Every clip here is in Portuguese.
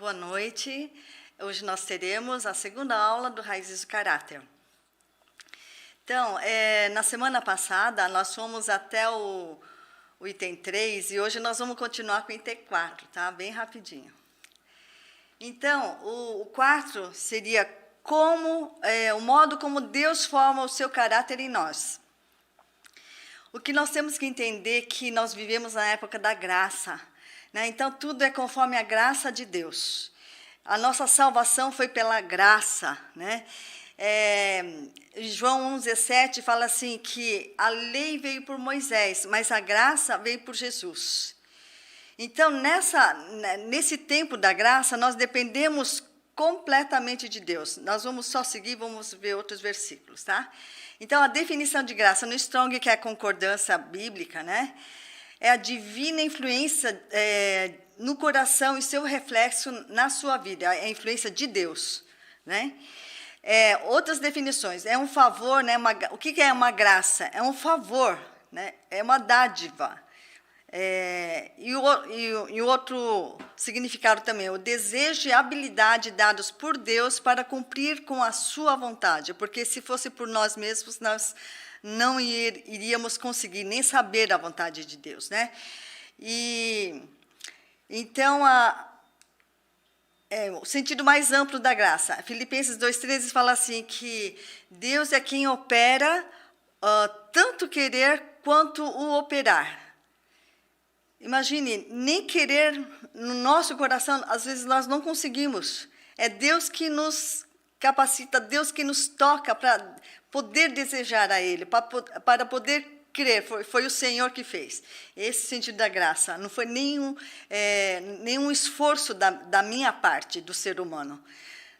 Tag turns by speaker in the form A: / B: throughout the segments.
A: Boa noite. Hoje nós teremos a segunda aula do Raízes do Caráter. Então, na semana passada, nós fomos até o item 3 e hoje nós vamos continuar com o item 4, tá? Bem rapidinho. Então, o 4 seria o modo como Deus forma o seu caráter em nós. O que nós temos que entender é que nós vivemos na época da graça, né? Então, tudo é conforme a graça de Deus. A nossa salvação foi pela graça, né? João 1,17 fala assim que a lei veio por Moisés, mas a graça veio por Jesus. Então, nesse tempo da graça, nós dependemos completamente de Deus. Nós vamos só seguir, vamos ver outros versículos, tá? Então, a definição de graça no Strong, que é a concordância bíblica, né? É a divina influência no coração e seu reflexo na sua vida, é a influência de Deus, né? Outras definições, é um favor, né? O que é uma graça? É um favor, né? É uma dádiva. E outro significado também, o desejo e habilidade dados por Deus para cumprir com a sua vontade, porque se fosse por nós mesmos, nós não iríamos conseguir nem saber a vontade de Deus, né? Então, o sentido mais amplo da graça. Filipenses 2,13 fala assim que Deus é quem opera tanto querer quanto o operar. Imagine, nem querer no nosso coração, às vezes nós não conseguimos. É Deus que nos capacita, Deus que nos toca para poder desejar a Ele, para poder crer. Foi o Senhor que fez. Esse sentido da graça. Não foi nenhum esforço da minha parte, do ser humano.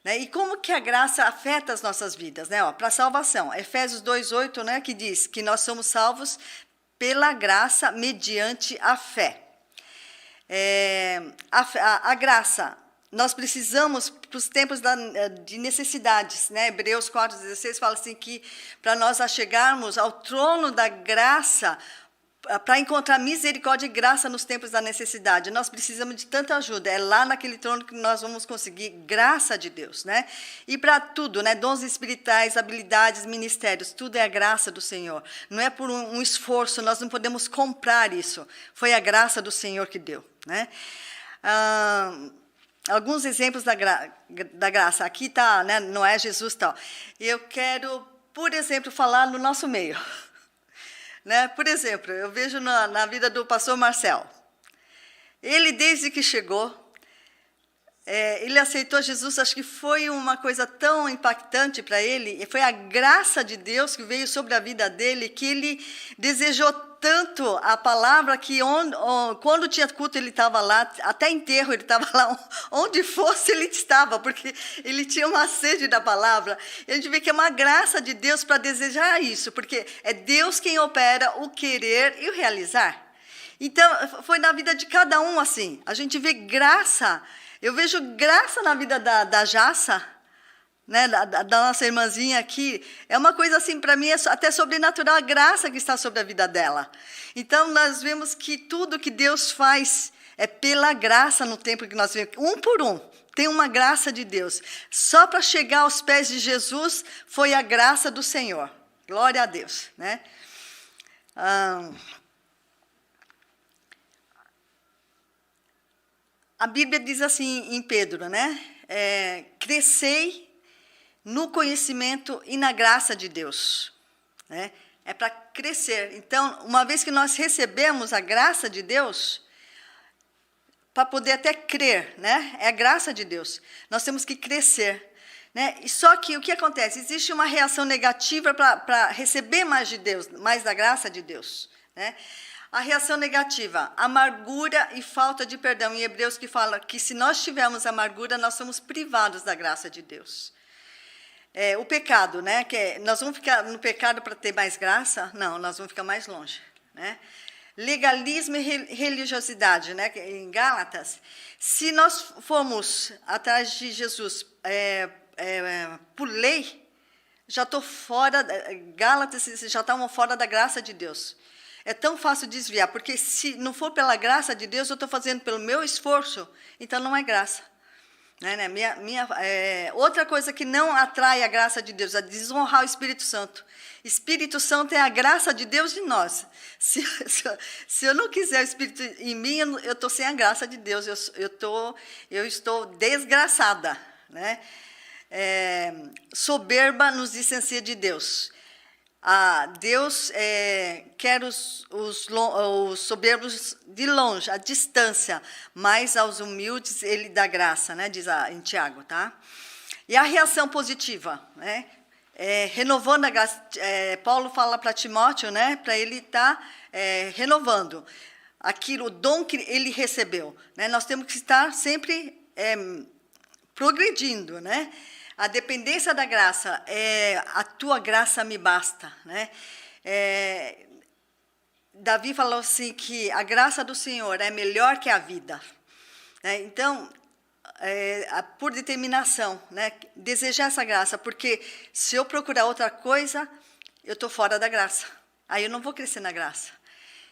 A: Né? E como que a graça afeta as nossas vidas? Né? Para a salvação. Efésios 2,8, né, que diz que nós somos salvos pela graça mediante a fé. A graça, nós precisamos para os tempos de necessidades, né? Hebreus 4,16 fala assim que para nós achegarmos ao trono da graça, para encontrar misericórdia e graça nos tempos da necessidade, nós precisamos de tanta ajuda. É lá naquele trono que nós vamos conseguir graça de Deus, né? E para tudo, né? Dons espirituais, habilidades, ministérios, tudo é a graça do Senhor. Não é por um esforço, nós não podemos comprar isso. Foi a graça do Senhor que deu, né? Alguns exemplos da graça. Aqui está, né? Não é Jesus tal. Eu quero, por exemplo, falar no nosso meio. Né? Por exemplo, eu vejo na vida do pastor Marcel. Ele, desde que chegou, ele aceitou Jesus, acho que foi uma coisa tão impactante para ele, e foi a graça de Deus que veio sobre a vida dele, que ele desejou tanto a palavra que quando tinha culto ele estava lá, até enterro ele estava lá, onde fosse ele estava, porque ele tinha uma sede da palavra. E a gente vê que é uma graça de Deus para desejar isso, porque é Deus quem opera o querer e o realizar. Então, foi na vida de cada um assim. A gente vê graça, eu vejo graça na vida da Jaça, né, da nossa irmãzinha aqui, é uma coisa assim, para mim, é até sobrenatural a graça que está sobre a vida dela. Então, nós vemos que tudo que Deus faz é pela graça no tempo que nós vivemos, um por um, tem uma graça de Deus. Só para chegar aos pés de Jesus, foi a graça do Senhor. Glória a Deus, né? A Bíblia diz assim em Pedro, né? Crescei no conhecimento e na graça de Deus, né? É para crescer. Então, uma vez que nós recebemos a graça de Deus, para poder até crer, né? É a graça de Deus. Nós temos que crescer, né? E só que o que acontece? Existe uma reação negativa para receber mais de Deus, mais da graça de Deus, né? A reação negativa, amargura e falta de perdão. Em Hebreus que fala que se nós tivermos amargura, nós somos privados da graça de Deus. O pecado, né? Nós vamos ficar no pecado para ter mais graça? Não, nós vamos ficar mais longe, né? Legalismo e religiosidade, né? Em Gálatas, se nós formos atrás de Jesus por lei, já estou fora, Gálatas já estão fora da graça de Deus. É tão fácil desviar, porque se não for pela graça de Deus, eu estou fazendo pelo meu esforço, então não é graça. Outra coisa que não atrai a graça de Deus é desonrar o Espírito Santo. Espírito Santo é a graça de Deus em nós. Se eu não quiser o Espírito em mim, eu estou sem a graça de Deus. Eu estou desgraçada, né? Soberba nos distancia de Deus. Deus quer os soberbos de longe, à distância, mas aos humildes ele dá graça, né? Diz em Tiago, tá? E a reação positiva, né? Renovando a graça. Paulo fala para Timóteo, né? Para ele estar renovando o dom que ele recebeu, né? Nós temos que estar sempre progredindo, né? A dependência da graça, a tua graça me basta, né? Davi falou assim que a graça do Senhor é melhor que a vida, né? Então, por determinação, né? Desejar essa graça, porque se eu procurar outra coisa, eu estou fora da graça, aí eu não vou crescer na graça.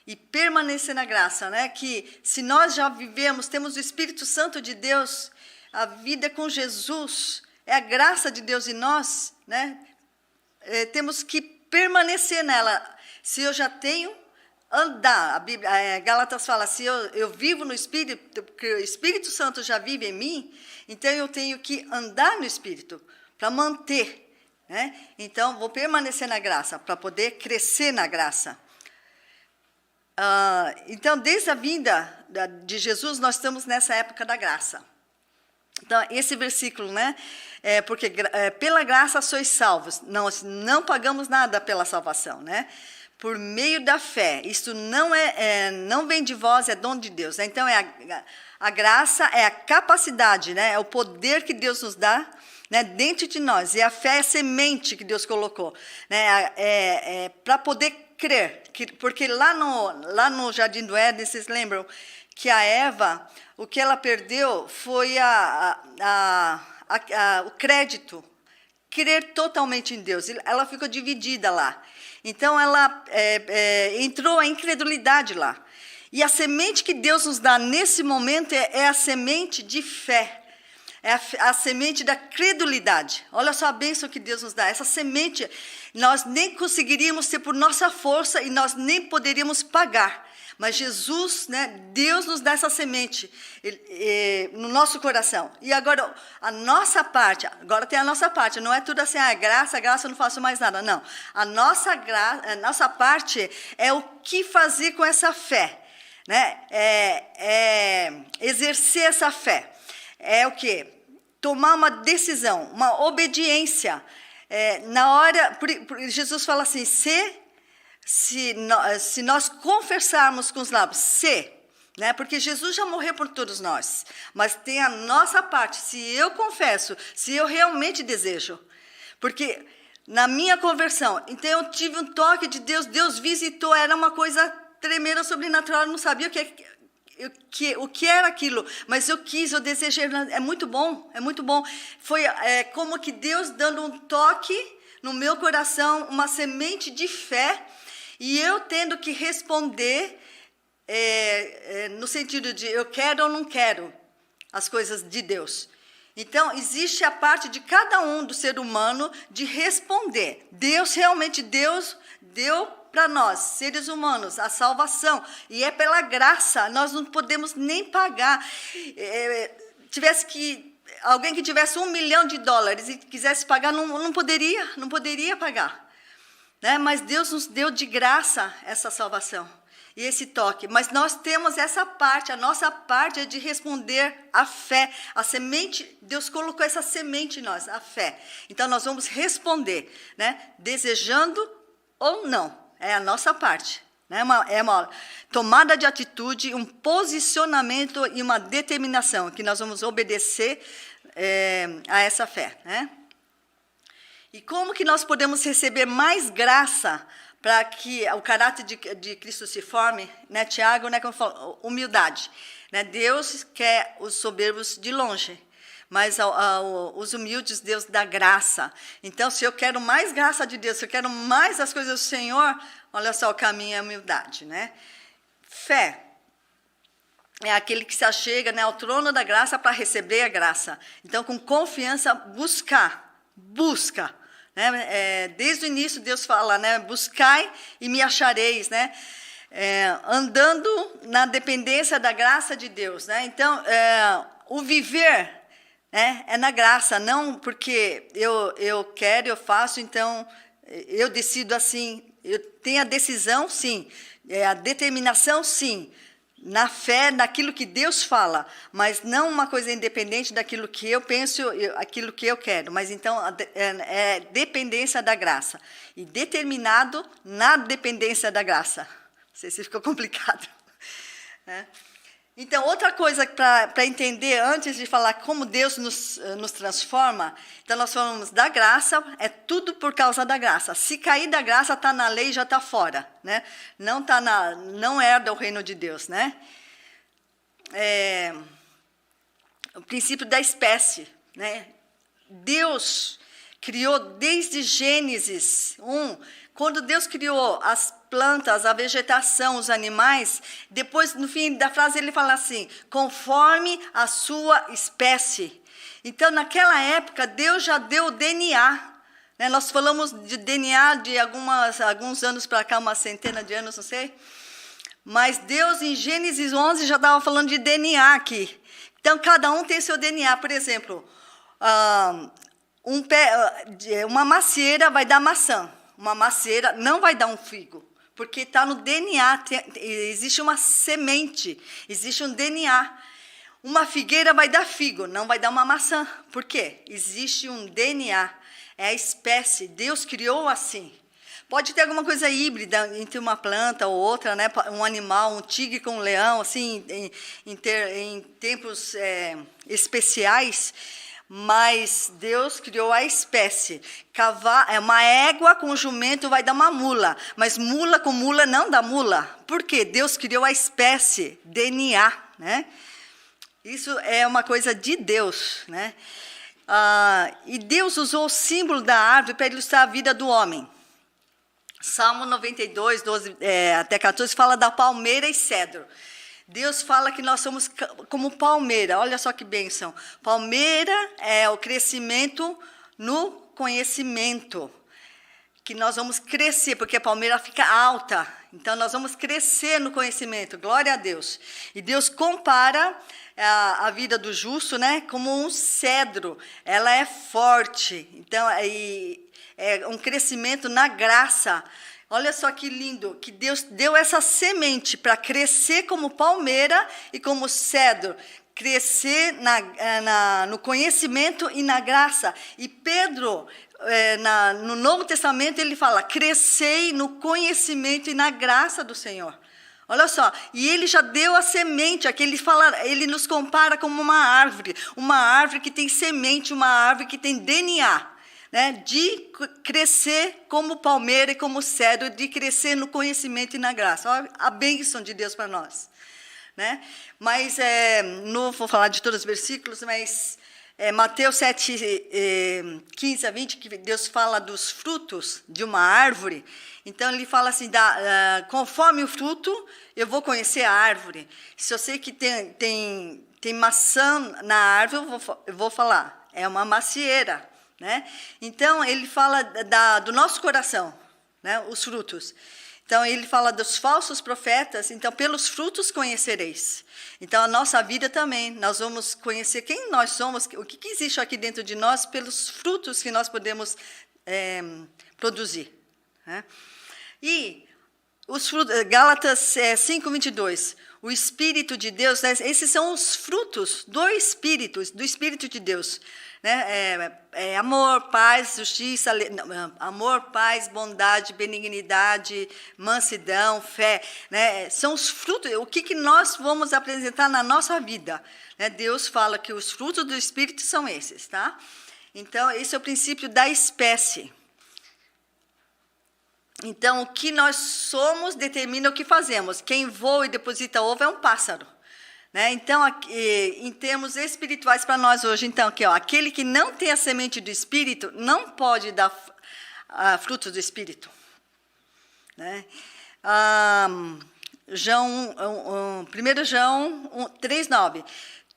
A: E permanecer na graça, né? Que se nós já vivemos, temos o Espírito Santo de Deus, a vida com Jesus, é a graça de Deus em nós, né? Temos que permanecer nela. Se eu já tenho, andar. A Bíblia, Gálatas fala, se eu vivo no Espírito, porque o Espírito Santo já vive em mim, então eu tenho que andar no Espírito para manter, né? Então, vou permanecer na graça, para poder crescer na graça. Então, desde a vinda de Jesus, nós estamos nessa época da graça. Então, esse versículo, né? Porque pela graça sois salvos. Nós não pagamos nada pela salvação, né? Por meio da fé. Isso não vem de vós, é dom de Deus. Né? Então, a graça é a capacidade, né? É o poder que Deus nos dá, né? Dentro de nós. E a fé é a semente que Deus colocou, né? Para poder crer. Porque lá no Jardim do Éden, vocês lembram que a Eva, o que ela perdeu foi o crédito, crer totalmente em Deus. Ela ficou dividida lá. Então, ela entrou a incredulidade lá. E a semente que Deus nos dá nesse momento é a semente de fé. É a semente da credulidade. Olha só a bênção que Deus nos dá. Essa semente, nós nem conseguiríamos ter por nossa força e nós nem poderíamos pagar. Mas Jesus, né, Deus nos dá essa semente no nosso coração. E agora, a nossa parte, agora tem a nossa parte, não é tudo assim, graça, eu não faço mais nada. Não, a nossa parte é o que fazer com essa fé. Né? Exercer essa fé. É o quê? Tomar uma decisão, uma obediência. Na hora, Jesus fala assim, se nós confessarmos com os lábios, né? Porque Jesus já morreu por todos nós, mas tem a nossa parte, se eu confesso, se eu realmente desejo, porque na minha conversão, então eu tive um toque de Deus, Deus visitou, era uma coisa tremenda, sobrenatural, eu não sabia o que era aquilo, mas eu desejei, é muito bom, foi como que Deus dando um toque no meu coração, uma semente de fé, e eu tendo que responder no sentido de eu quero ou não quero as coisas de Deus. Então, existe a parte de cada um do ser humano de responder. Deus deu para nós, seres humanos, a salvação. E é pela graça, nós não podemos nem pagar. Alguém que tivesse $1 milhão e quisesse pagar, não poderia pagar. Né? Mas Deus nos deu de graça essa salvação e esse toque. Mas nós temos essa parte, a nossa parte é de responder à fé. A semente, Deus colocou essa semente em nós, a fé. Então, nós vamos responder, né? Desejando ou não. É a nossa parte. Né? É uma tomada de atitude, um posicionamento e uma determinação, que nós vamos obedecer a essa fé. Né? E como que nós podemos receber mais graça para que o caráter de Cristo se forme? Né? Tiago, né, como falo, humildade. Né? Deus quer os soberbos de longe, mas os humildes Deus dá graça. Então, se eu quero mais graça de Deus, se eu quero mais as coisas do Senhor, olha só, o caminho é a humildade. Né? Fé. é aquele que se achega, né, ao trono da graça para receber a graça. Então, com confiança, busca. Né? Desde o início, Deus fala, né, buscai e me achareis, né? Andando na dependência da graça de Deus. Né? Então, o viver, né, é na graça, não porque eu quero, eu faço, então eu decido assim. Eu tenho a decisão, sim, a determinação, sim, na fé, naquilo que Deus fala, mas não uma coisa independente daquilo que eu penso, aquilo que eu quero. Mas então é dependência da graça e determinado na dependência da graça. Não sei se ficou complicado. Então, outra coisa para entender, antes de falar como Deus nos transforma, então nós falamos da graça, é tudo por causa da graça. Se cair da graça, está na lei, já está fora. Né? Não herda o reino de Deus. Né? O princípio da espécie. Né? Deus criou desde Gênesis 1, quando Deus criou as plantas, a vegetação, os animais, depois, no fim da frase, ele fala assim, conforme a sua espécie. Então, naquela época, Deus já deu o DNA. Né? Nós falamos de DNA de alguns anos para cá, uma centena de anos, não sei. Mas Deus, em Gênesis 11, já estava falando de DNA aqui. Então, cada um tem seu DNA. Por exemplo, uma macieira vai dar maçã. Uma macieira não vai dar um figo, porque está no DNA, existe uma semente, existe um DNA. Uma figueira vai dar figo, não vai dar uma maçã. Por quê? Existe um DNA, é a espécie, Deus criou assim. Pode ter alguma coisa híbrida entre uma planta ou outra, né? Um animal, um tigre com um leão, assim, em tempos especiais. Mas Deus criou a espécie. Uma égua com jumento vai dar uma mula, mas mula com mula não dá mula. Por quê? Deus criou a espécie, DNA. Né? Isso é uma coisa de Deus. Né? E Deus usou o símbolo da árvore para ilustrar a vida do homem. Salmo 92, 12 até 14, fala da palmeira e cedro. Deus fala que nós somos como palmeira. Olha só que bênção. Palmeira é o crescimento no conhecimento. Que nós vamos crescer, porque a palmeira fica alta. Então, nós vamos crescer no conhecimento. Glória a Deus. E Deus compara a vida do justo, né, como um cedro. Ela é forte. Então, é um crescimento na graça. Olha só que lindo, que Deus deu essa semente para crescer como palmeira e como cedro, crescer no conhecimento e na graça. E Pedro, no Novo Testamento, ele fala, crescei no conhecimento e na graça do Senhor. Olha só, e ele já deu a semente, aqui ele nos compara como uma árvore que tem semente, uma árvore que tem DNA. Né, de crescer como palmeira e como cedro, de crescer no conhecimento e na graça. Olha a bênção de Deus para nós. Né? Mas, não vou falar de todos os versículos, mas Mateus 7, 15 a 20, que Deus fala dos frutos de uma árvore. Então, ele fala assim, conforme o fruto, eu vou conhecer a árvore. Se eu sei que tem maçã na árvore, eu vou falar, é uma macieira. Né? Então, ele fala do nosso coração, né? Os frutos. Então, ele fala dos falsos profetas. Então, pelos frutos conhecereis. Então, a nossa vida também. Nós vamos conhecer quem nós somos, o que existe aqui dentro de nós, pelos frutos que nós podemos produzir. Né? E os frutos, Gálatas 5:22. O Espírito de Deus, né? Esses são os frutos do Espírito de Deus. Né? Amor, paz, justiça, amor, paz, bondade, benignidade, mansidão, fé. Né? São os frutos, o que nós vamos apresentar na nossa vida. Né? Deus fala que os frutos do Espírito são esses. Tá? Então, esse é o princípio da espécie. Então, o que nós somos determina o que fazemos. Quem voa e deposita ovo é um pássaro. Né? Então, em termos espirituais para nós hoje, então, aquele que não tem a semente do Espírito não pode dar frutos do Espírito. Né? 1 João 3,9.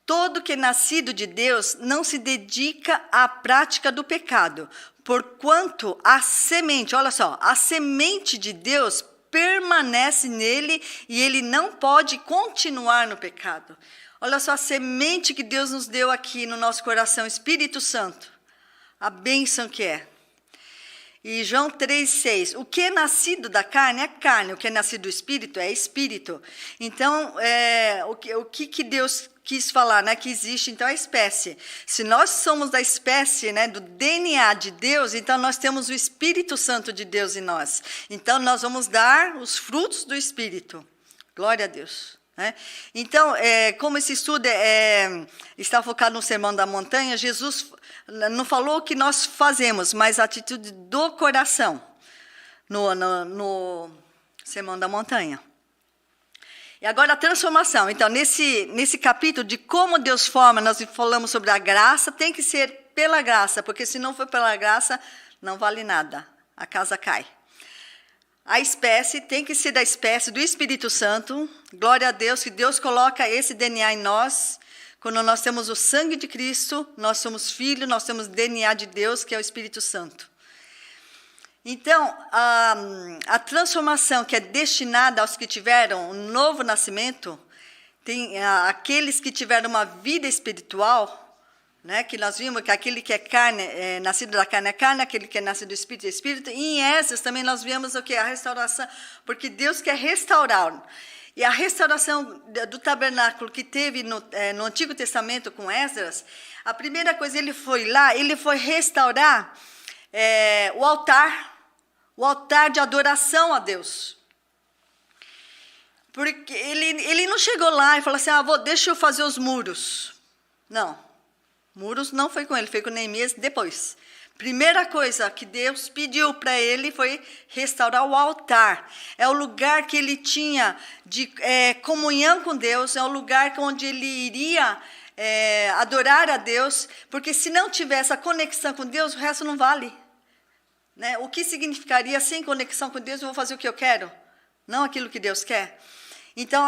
A: Todo que é nascido de Deus não se dedica à prática do pecado, porquanto a semente, olha só, a semente de Deus permanece nele e ele não pode continuar no pecado. Olha só a semente que Deus nos deu aqui no nosso coração, Espírito Santo, a bênção que é. E João 3,6, o que é nascido da carne é carne, o que é nascido do Espírito é Espírito. Então, o que Deus quis falar, né? Que existe, então, a espécie. Se nós somos da espécie, né, do DNA de Deus, então nós temos o Espírito Santo de Deus em nós. Então, nós vamos dar os frutos do Espírito. Glória a Deus. Né? Então, como esse estudo está focado no Sermão da Montanha, Jesus não falou o que nós fazemos, mas a atitude do coração no Sermão da Montanha. E agora a transformação. Então, nesse capítulo de como Deus forma, nós falamos sobre a graça, tem que ser pela graça, porque se não for pela graça, não vale nada, a casa cai. A espécie tem que ser da espécie do Espírito Santo. Glória a Deus, que Deus coloca esse DNA em nós. Quando nós temos o sangue de Cristo, nós somos filhos, nós temos DNA de Deus, que é o Espírito Santo. Então, a transformação que é destinada aos que tiveram um novo nascimento, tem aqueles que tiveram uma vida espiritual, né, que nós vimos que aquele que é carne, nascido da carne é carne, aquele que é nascido do Espírito é Espírito. E em Esdras também nós vemos o que? A restauração, porque Deus quer restaurar. E a restauração do tabernáculo que teve no Antigo Testamento com Esdras, a primeira coisa, ele foi lá, ele foi restaurar o altar de adoração a Deus. Porque ele não chegou lá e falou assim, deixa eu fazer os muros. Não, muros não foi com ele, foi com Neemias depois. Primeira coisa que Deus pediu para ele foi restaurar o altar. É o lugar que ele tinha de comunhão com Deus, é o lugar onde ele iria adorar a Deus, porque se não tivesse a conexão com Deus, o resto não vale. Né? O que significaria sem conexão com Deus, eu vou fazer o que eu quero, não aquilo que Deus quer. Então,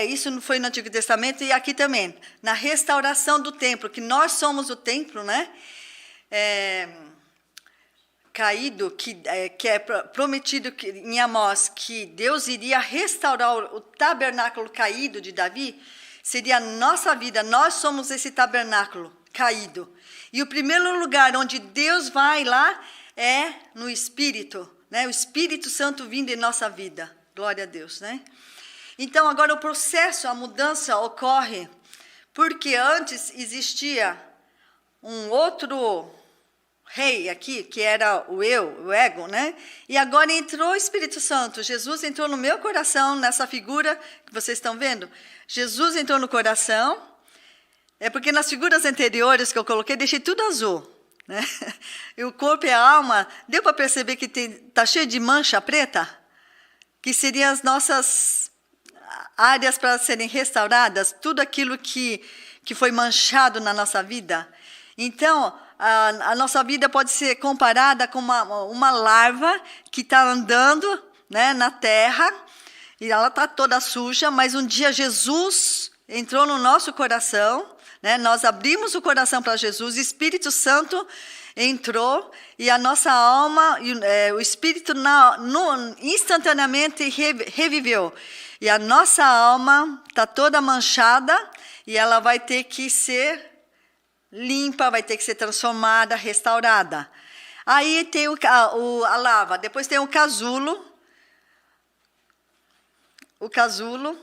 A: isso não foi no Antigo Testamento e aqui também, na restauração do templo, que nós somos o templo, né? Caído, que é prometido em Amós, que Deus iria restaurar o tabernáculo caído de Davi, seria a nossa vida, nós somos esse tabernáculo caído. E o primeiro lugar onde Deus vai lá é no Espírito, né? O Espírito Santo vindo em nossa vida, glória a Deus, né? Então, agora o processo, a mudança ocorre, porque antes existia um outro rei aqui, que era o ego, né? E agora entrou o Espírito Santo. Jesus entrou no meu coração, nessa figura que vocês estão vendo. Jesus entrou no coração. É porque nas figuras anteriores que eu coloquei, deixei tudo azul, né? E o corpo e a alma, deu para perceber que está cheio de mancha preta? Que seriam as nossas áreas para serem restauradas, tudo aquilo que foi manchado na nossa vida. Então, a nossa vida pode ser comparada com uma larva que está andando, né, na terra, e ela está toda suja, mas um dia Jesus entrou no nosso coração, né, nós abrimos o coração para Jesus, o Espírito Santo entrou, e a nossa alma, o Espírito instantaneamente reviveu. E a nossa alma está toda manchada, e ela vai ter que ser limpa, vai ter que ser transformada, restaurada. Aí tem a lava, depois tem o casulo. O casulo,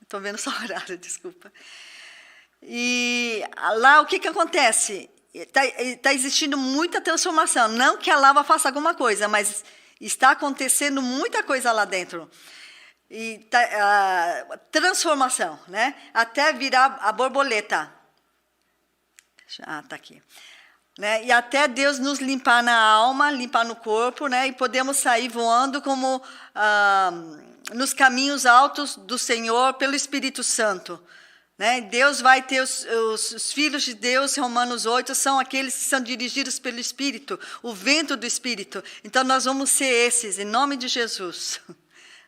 A: estou vendo só o horário, desculpa. E lá o que acontece? Está existindo muita transformação. Não que a lava faça alguma coisa, mas está acontecendo muita coisa lá dentro. E transformação, né? Até virar a borboleta. Está aqui. Né? E até Deus nos limpar na alma, limpar no corpo, né? E podemos sair voando como nos caminhos altos do Senhor pelo Espírito Santo. Né? Deus vai ter os filhos de Deus, Romanos 8, são aqueles que são dirigidos pelo Espírito, o vento do Espírito. Então, nós vamos ser esses, em nome de Jesus.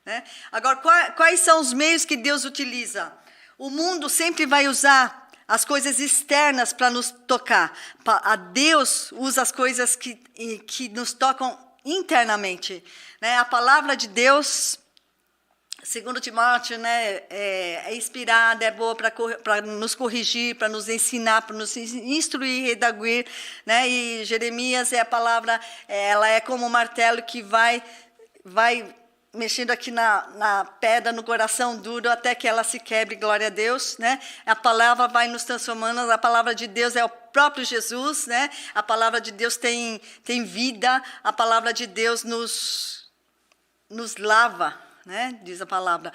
A: né? Agora, quais são os meios que Deus utiliza? O mundo sempre vai usar as coisas externas para nos tocar. A Deus usa as coisas que nos tocam internamente, né? A palavra de Deus, segundo Timóteo, né, é inspirada, é boa para nos corrigir, para nos ensinar, para nos instruir, redaguir, né? E Jeremias é a palavra, ela é como um martelo que vai mexendo aqui na pedra, no coração duro, até que ela se quebre, glória a Deus, né? A palavra vai nos transformando, a palavra de Deus é o próprio Jesus, né? A palavra de Deus tem vida, a palavra de Deus nos lava, né? Diz a palavra.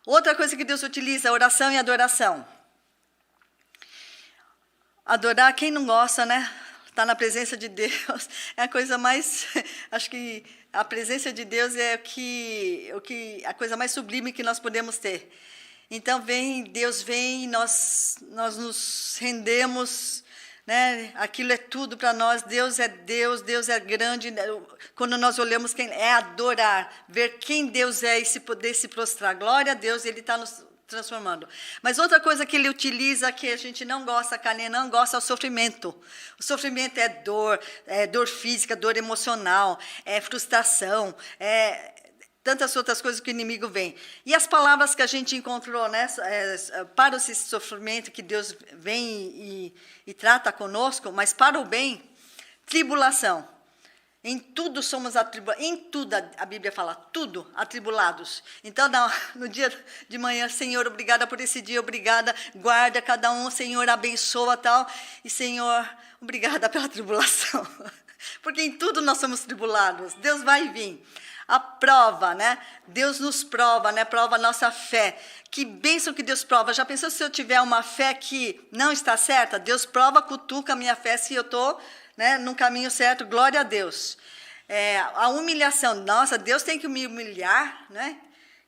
A: Outra coisa que Deus utiliza, oração e adoração. Adorar, quem não gosta, né? Estar na presença de Deus é a coisa mais, acho que a presença de Deus é a coisa mais sublime que nós podemos ter. Então Deus vem, nós nos rendemos, né? Aquilo é tudo para nós. Deus é Deus, Deus é grande. Quando nós olhamos quem é, adorar, ver quem Deus é e se poder se prostrar. Glória a Deus, Ele está nos transformando. Mas outra coisa que Ele utiliza, que a gente não gosta, a carne não gosta, é o sofrimento. O sofrimento é dor física, dor emocional, é frustração, tantas outras coisas que o inimigo vem. E as palavras que a gente encontrou, né, para esse sofrimento que Deus vem e trata conosco, mas para o bem, tribulação. Em tudo somos atribulados, em tudo a Bíblia fala, tudo atribulados. Então, no dia de manhã, Senhor, obrigada por esse dia, obrigada, guarda cada um, Senhor, abençoa tal. E, Senhor, obrigada pela tribulação. Porque em tudo nós somos tribulados, Deus vai vir. A prova, né? Deus nos prova, né? Prova a nossa fé. Que bênção que Deus prova. Já pensou se eu tiver uma fé que não está certa? Deus prova, cutuca a minha fé se eu estou, né, no caminho certo. Glória a Deus. A humilhação. Nossa, Deus tem que me humilhar, né?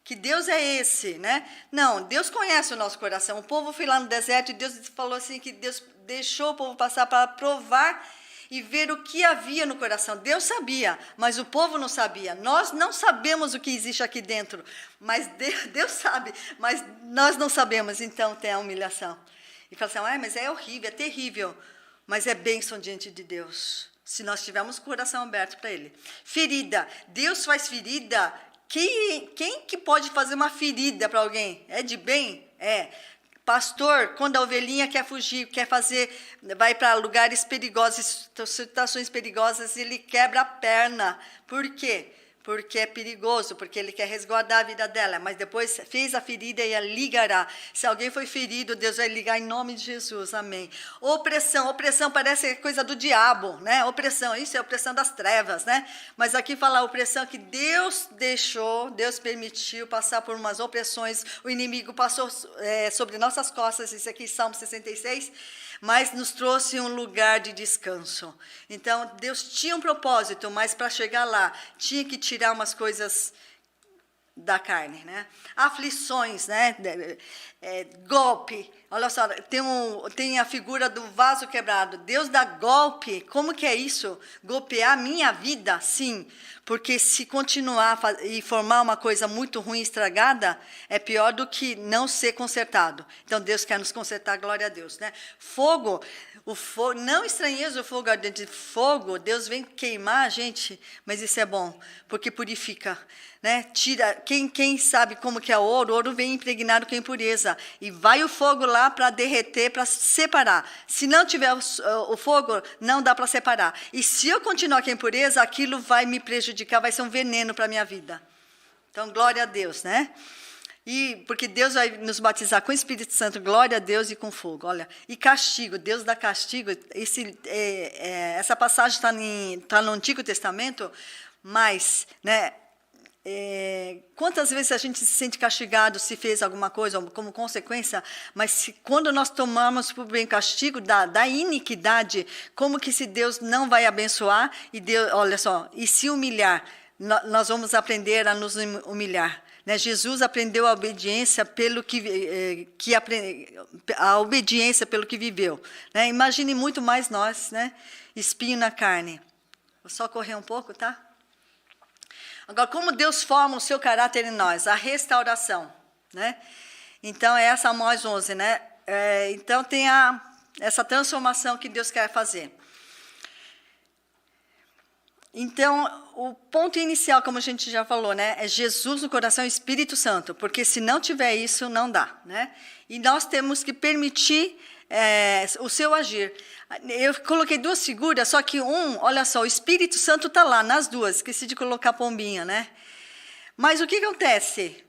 A: Que Deus é esse, né? Não, Deus conhece o nosso coração. O povo foi lá no deserto e Deus falou assim que Deus deixou o povo passar para provar e ver o que havia no coração. Deus sabia, mas o povo não sabia. Nós não sabemos o que existe aqui dentro, mas Deus sabe, mas nós não sabemos. Então tem a humilhação. E fala assim, mas é horrível, é terrível, mas é bênção diante de Deus, se nós tivermos o coração aberto para Ele. Ferida, Deus faz ferida. Quem que pode fazer uma ferida para alguém? É de bem? Pastor, quando a ovelhinha quer fugir, vai para lugares perigosos, situações perigosas, ele quebra a perna. Por quê? Porque é perigoso, porque ele quer resguardar a vida dela. Mas depois fez a ferida e a ligará. Se alguém foi ferido, Deus vai ligar em nome de Jesus. Amém. Opressão parece coisa do diabo, né? Opressão, isso é opressão das trevas, né? Mas aqui fala a opressão que Deus deixou, Deus permitiu passar por umas opressões. O inimigo passou sobre nossas costas, isso aqui, Salmo 66, mas nos trouxe um lugar de descanso. Então, Deus tinha um propósito, mas para chegar lá, tinha que tirar umas coisas da carne, né? Aflições, né? Golpe. Olha só, tem a figura do vaso quebrado. Deus dá golpe. Como que é isso? Golpear a minha vida? Sim. Porque se continuar e formar uma coisa muito ruim, estragada, é pior do que não ser consertado. Então, Deus quer nos consertar, glória a Deus, né? Fogo, não estranheis o fogo ardente. Fogo, Deus vem queimar a gente, mas isso é bom, porque purifica, né? Tira, quem sabe como que é o ouro vem impregnado com impureza, e vai o fogo lá para derreter, para separar. Se não tiver o fogo, não dá para separar. E se eu continuar com a impureza, aquilo vai me prejudicar, vai ser um veneno para a minha vida. Então, glória a Deus, né? E porque Deus vai nos batizar com o Espírito Santo, glória a Deus, e com fogo. Olha, e castigo, Deus dá castigo. Essa passagem está no Antigo Testamento, mas, né? Quantas vezes a gente se sente castigado se fez alguma coisa como consequência, mas quando nós tomamos por bem castigo da iniquidade, como que se Deus não vai abençoar e Deus, olha só, e se humilhar, nós vamos aprender a nos humilhar, né? Jesus aprendeu a obediência pelo a obediência pelo que viveu, né? Imagine muito mais nós, né? Espinho na carne. Vou só correr um pouco, tá? Agora, como Deus forma o seu caráter em nós? A restauração, né? Então, é essa Amós 11, né? Então, tem essa transformação que Deus quer fazer. Então, o ponto inicial, como a gente já falou, né, é Jesus no coração e Espírito Santo, porque se não tiver isso, não dá, né? E nós temos que permitir o seu agir. Eu coloquei 2 figuras, só que olha só, o Espírito Santo está lá, nas 2, esqueci de colocar a pombinha, né? Mas o que acontece?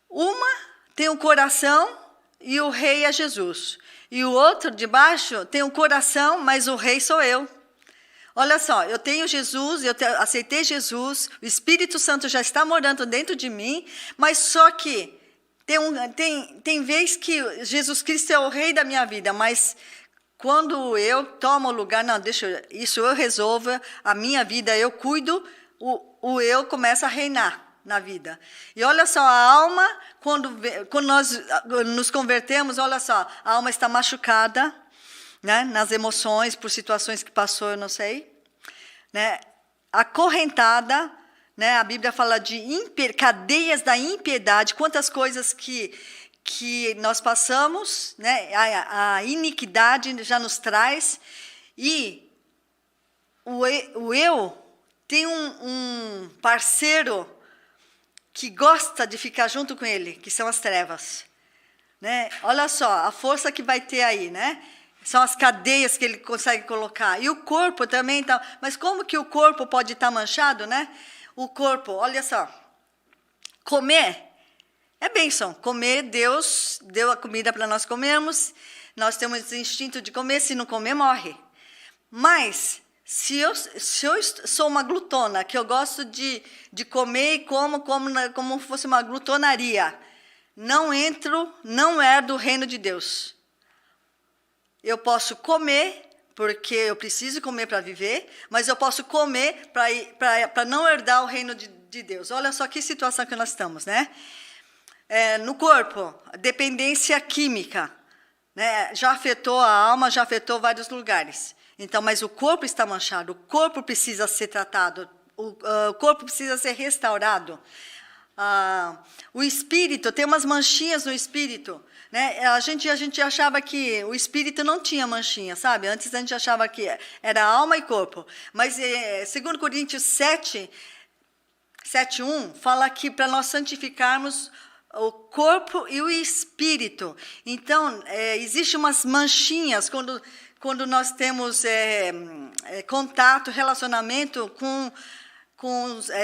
A: Uma tem o coração e o rei é Jesus. E o outro, de baixo, tem o coração, mas o rei sou eu. Olha só, eu tenho Jesus, aceitei Jesus, o Espírito Santo já está morando dentro de mim, mas só que tem vez que Jesus Cristo é o rei da minha vida, mas quando eu tomo o lugar, não, isso eu resolvo, a minha vida eu cuido, o eu começa a reinar na vida. E olha só, a alma, quando nós nos convertemos, olha só, a alma está machucada, né, nas emoções, por situações que passou, eu não sei, né, acorrentada, né, a Bíblia fala de cadeias da impiedade, quantas coisas que nós passamos, né, a iniquidade já nos traz, e o eu tem um parceiro que gosta de ficar junto com ele, que são as trevas, né? Olha só, a força que vai ter aí, né? São as cadeias que ele consegue colocar. E o corpo também está... Mas como que o corpo pode estar manchado, né? O corpo, olha só. Comer é bênção. Comer, Deus deu a comida para nós comermos. Nós temos o instinto de comer. Se não comer, morre. Mas, se eu sou uma glutona, que eu gosto de comer e como fosse uma glutonaria, não é do reino de Deus. Eu posso comer, porque eu preciso comer para viver, mas eu posso comer para não herdar o reino de Deus. Olha só que situação que nós estamos, né? No corpo, dependência química, né? Já afetou a alma, já afetou vários lugares. Então, mas o corpo está manchado, o corpo precisa ser tratado, o corpo precisa ser restaurado. O espírito, tem umas manchinhas no espírito, né? A gente achava que o espírito não tinha manchinha, sabe? Antes a gente achava que era alma e corpo. Mas, segundo Coríntios 7:1, fala que para nós santificarmos o corpo e o espírito. Então, existem umas manchinhas quando nós temos contato, relacionamento com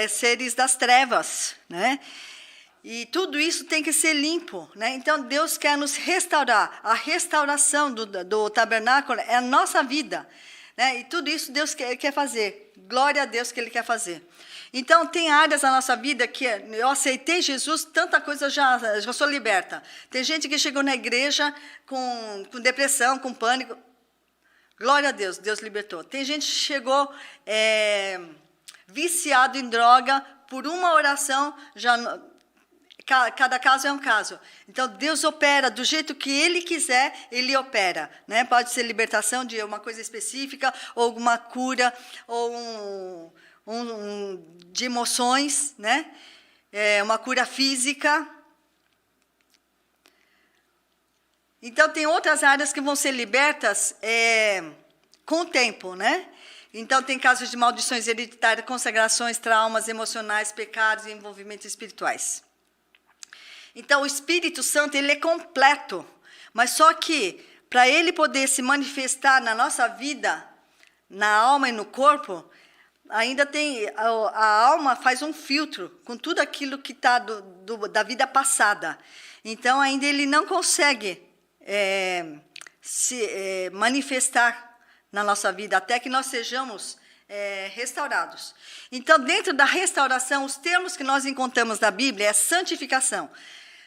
A: seres das trevas, né? E tudo isso tem que ser limpo, né? Então, Deus quer nos restaurar. A restauração do tabernáculo é a nossa vida, né? E tudo isso Deus quer fazer. Glória a Deus que Ele quer fazer. Então, tem áreas da nossa vida que eu aceitei Jesus, tanta coisa já sou liberta. Tem gente que chegou na igreja com depressão, com pânico. Glória a Deus, Deus libertou. Tem gente que chegou viciado em droga, por uma oração, cada caso é um caso. Então, Deus opera do jeito que Ele quiser, Ele opera, né? Pode ser libertação de uma coisa específica, ou alguma cura, ou de emoções, né? Uma cura física. Então, tem outras áreas que vão ser libertas com o tempo, né? Então, tem casos de maldições hereditárias, consagrações, traumas emocionais, pecados e envolvimentos espirituais. Então, o Espírito Santo, ele é completo, mas só que, para ele poder se manifestar na nossa vida, na alma e no corpo, ainda tem, a alma faz um filtro com tudo aquilo que está da vida passada. Então, ainda ele não consegue se manifestar na nossa vida, até que nós sejamos restaurados. Então, dentro da restauração, os termos que nós encontramos na Bíblia é santificação.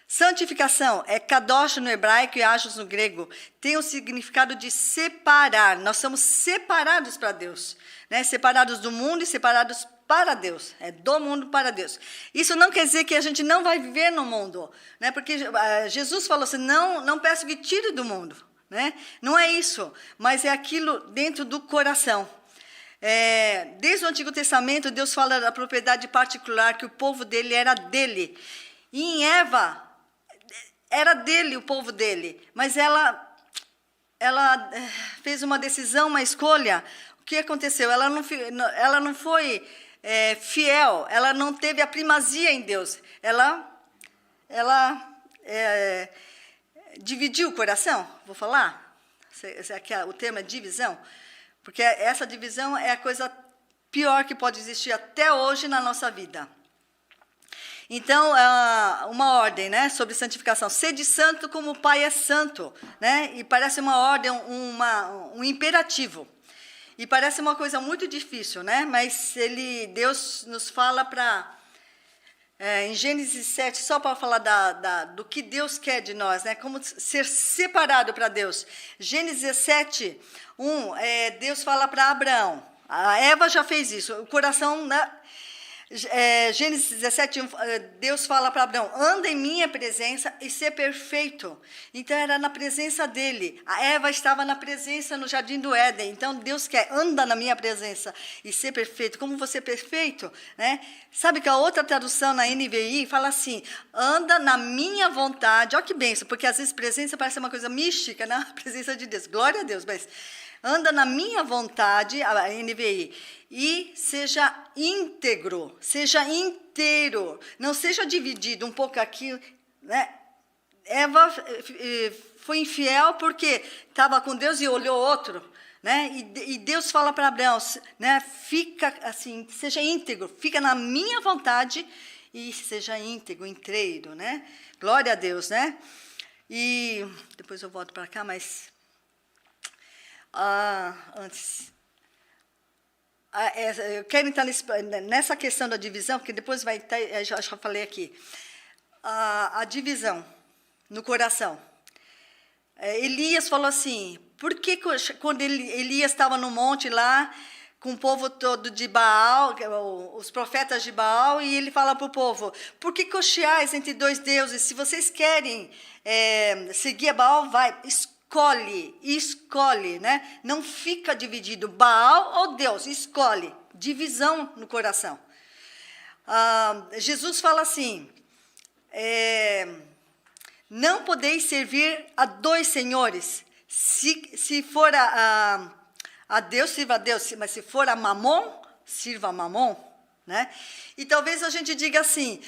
A: Santificação é kadosh no hebraico e agos no grego. Tem o significado de separar. Nós somos separados para Deus, né? Separados do mundo e separados para Deus. É do mundo para Deus. Isso não quer dizer que a gente não vai viver no mundo, né? Porque Jesus falou assim, não peço que tire do mundo, né? Não é isso, mas é aquilo dentro do coração. Desde o Antigo Testamento, Deus fala da propriedade particular, que o povo dele era dele. E em Eva, era dele, o povo dele. Mas ela fez uma decisão, uma escolha. O que aconteceu? Ela não foi fiel, ela não teve a primazia em Deus. Ela dividiu o coração, vou falar? O termo é divisão. Porque essa divisão é a coisa pior que pode existir até hoje na nossa vida. Então, uma ordem, né, sobre santificação. Sede santo como o Pai é santo. Né? E parece uma ordem, um imperativo. E parece uma coisa muito difícil, né? Mas Deus nos fala em Gênesis 7, só para falar do que Deus quer de nós, né? Como ser separado para Deus. Gênesis 7, 1, Deus fala para Abraão. A Eva já fez isso. O coração... Gênesis 17, 1, Deus fala para Abraão, anda em minha presença e ser perfeito. Então, era na presença dele. A Eva estava na presença no Jardim do Éden. Então, Deus quer, anda na minha presença e ser perfeito. Como você é perfeito? Né? Sabe que a outra tradução na NVI fala assim, anda na minha vontade. Olha que bênção, porque às vezes presença parece uma coisa mística, né? A presença de Deus. Glória a Deus, mas... anda na minha vontade, a NVI, e seja íntegro, seja inteiro, não seja dividido um pouco aqui, né? Eva foi infiel porque estava com Deus e olhou outro, né? E Deus fala para Abraão, né? Fica assim, seja íntegro, fica na minha vontade e seja íntegro, inteiro, né? Glória a Deus, né? E depois eu volto para cá, mas antes, eu quero entrar nessa questão da divisão, porque depois vai ter, já falei aqui, a divisão no coração. Elias falou assim, por que quando Elias estava no monte lá, com o povo todo de Baal, os profetas de Baal, e ele fala para o povo, por que cocheais entre dois deuses? Se vocês querem seguir a Baal, vai, escolhe, né? Não fica dividido, Baal ou Deus, escolhe, divisão no coração. Jesus fala assim, não podeis servir a dois senhores, se for a Deus, sirva a Deus, mas se for a Mamon, sirva a Mamon, né? E talvez a gente diga assim,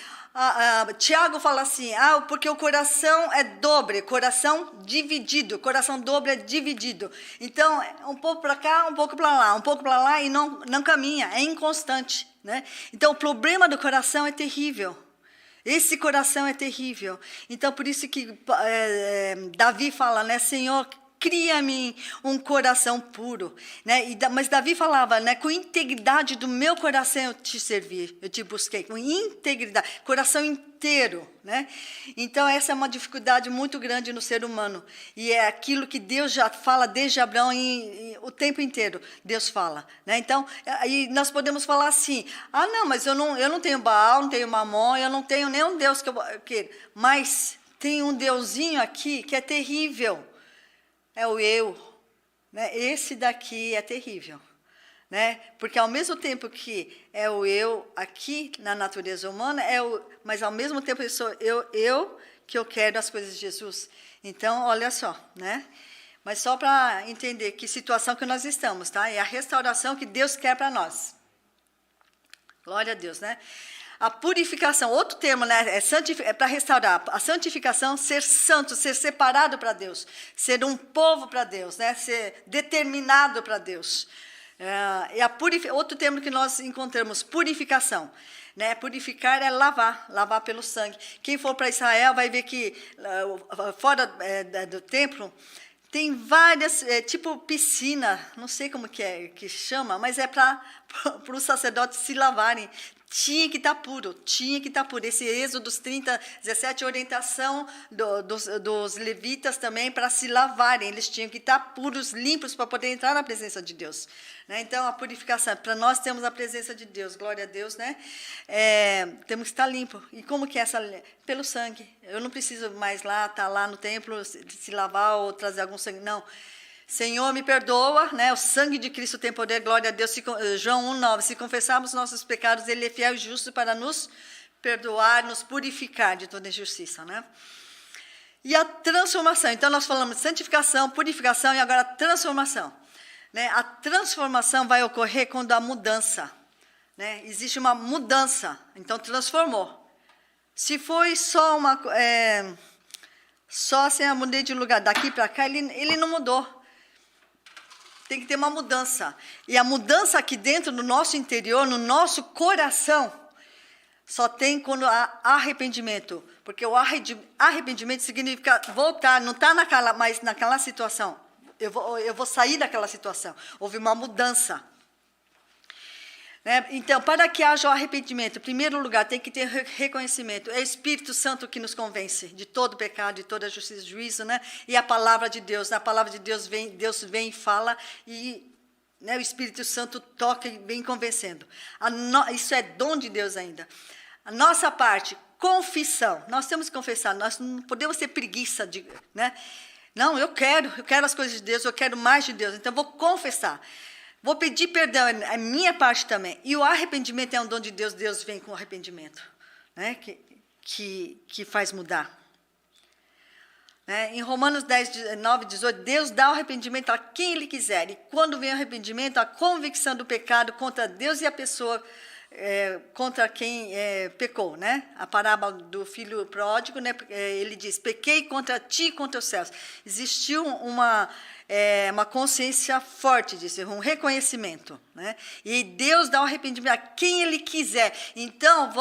A: Tiago fala assim, porque o coração é dobre, coração dividido, coração dobre é dividido. Então, um pouco para cá, um pouco para lá, e não caminha, é inconstante, né? Então, o problema do coração é terrível. Esse coração é terrível. Então, por isso que Davi fala, né, Senhor, cria-me um coração puro, né? Mas Davi falava, né? Com integridade do meu coração eu te servi, eu te busquei, com integridade, coração inteiro, né? Então essa é uma dificuldade muito grande no ser humano e é aquilo que Deus já fala desde Abraão o tempo inteiro. Deus fala, né? Então aí nós podemos falar assim, não, mas eu não tenho Baal, não tenho Mamon, eu não tenho nenhum Deus que eu queira, mas tem um Deusinho aqui que é terrível. É o eu, né? Esse daqui é terrível, né? Porque ao mesmo tempo que é o eu aqui na natureza humana, mas ao mesmo tempo sou eu que eu quero as coisas de Jesus. Então, olha só, né? Mas só para entender que situação que nós estamos, tá? É a restauração que Deus quer para nós. Glória a Deus, né? A purificação, outro termo, né, é para restaurar. A santificação, ser santo, ser separado para Deus, ser um povo para Deus, né, ser determinado para Deus. Outro termo que nós encontramos, purificação. Né, purificar é lavar pelo sangue. Quem for para Israel vai ver que fora do templo tem várias, tipo piscina, não sei como que chama, mas é para os sacerdotes se lavarem. Tinha que estar puro. Esse Êxodo 30, 17, orientação dos levitas também para se lavarem. Eles tinham que estar puros, limpos, para poder entrar na presença de Deus. Né? Então, a purificação, para nós termos a presença de Deus, glória a Deus, né? Temos que estar limpo. E como que é essa? Pelo sangue. Eu não preciso mais estar lá no templo, se lavar ou trazer algum sangue, não. Senhor, me perdoa, né? O sangue de Cristo tem poder, glória a Deus. João 1,9, se confessarmos nossos pecados, Ele é fiel e justo para nos perdoar, nos purificar de toda injustiça, né? E a transformação, então nós falamos de santificação, purificação e agora transformação. Né? A transformação vai ocorrer quando há mudança. Né? Existe uma mudança, então transformou. Se foi só só assim, eu mudei de lugar daqui para cá, ele não mudou. Tem que ter uma mudança. E a mudança aqui dentro, no nosso interior, no nosso coração, só tem quando há arrependimento. Porque o arrependimento significa voltar, não está mais naquela situação. Eu vou sair daquela situação. Houve uma mudança. Né? Então, para que haja o arrependimento, em primeiro lugar, tem que ter reconhecimento. É o Espírito Santo que nos convence de todo pecado, de toda justiça e juízo, né? E a palavra de Deus. Na palavra de Deus vem e fala, e né, o Espírito Santo toca e vem convencendo. Isso é dom de Deus ainda. A nossa parte, confissão. Nós temos que confessar, nós não podemos ter preguiça de... Né? Não, eu quero as coisas de Deus, eu quero mais de Deus, então vou confessar. Vou pedir perdão, é minha parte também. E o arrependimento é um dom de Deus, Deus vem com o arrependimento, né? que faz mudar. Né? Em Romanos 10, 9, 18, Deus dá o arrependimento a quem Ele quiser. E quando vem o arrependimento, a convicção do pecado contra Deus e a pessoa contra quem pecou. Né? A parábola do filho pródigo, né? Ele diz, pequei contra ti e contra os céus. Existiu uma consciência forte disso, um reconhecimento. Né? E Deus dá o arrependimento a quem Ele quiser. Então,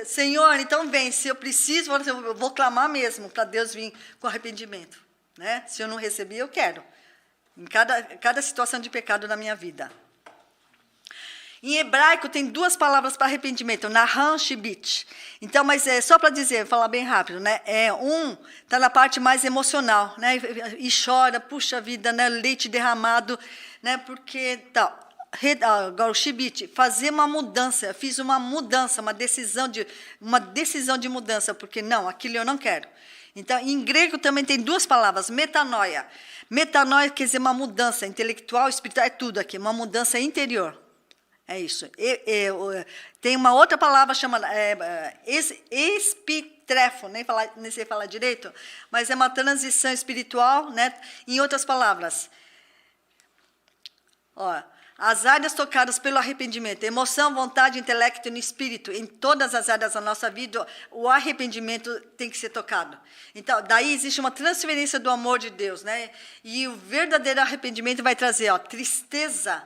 A: Senhor, então vem, se eu preciso, eu vou clamar mesmo para Deus vir com arrependimento. Né? Se eu não receber, eu quero. Em cada situação de pecado na minha vida. Em hebraico tem duas palavras para arrependimento, naham, shibit. Então, mas só para dizer, falar bem rápido, né? Está na parte mais emocional, né? E chora, puxa vida, né? Leite derramado, né? Porque tal. Agora o shibit, fazer uma mudança. Eu fiz uma mudança, uma decisão de mudança, porque não, aquilo eu não quero. Então, em grego também tem duas palavras, metanoia. Metanoia quer dizer uma mudança intelectual, espiritual, é tudo aqui, uma mudança interior. É isso. Tem uma outra palavra chamada espitrefo, nem sei falar direito, mas é uma transição espiritual, né? Em outras palavras, as áreas tocadas pelo arrependimento, emoção, vontade, intelecto e espírito, em todas as áreas da nossa vida, o arrependimento tem que ser tocado. Então, daí existe uma transferência do amor de Deus, né? E o verdadeiro arrependimento vai trazer tristeza,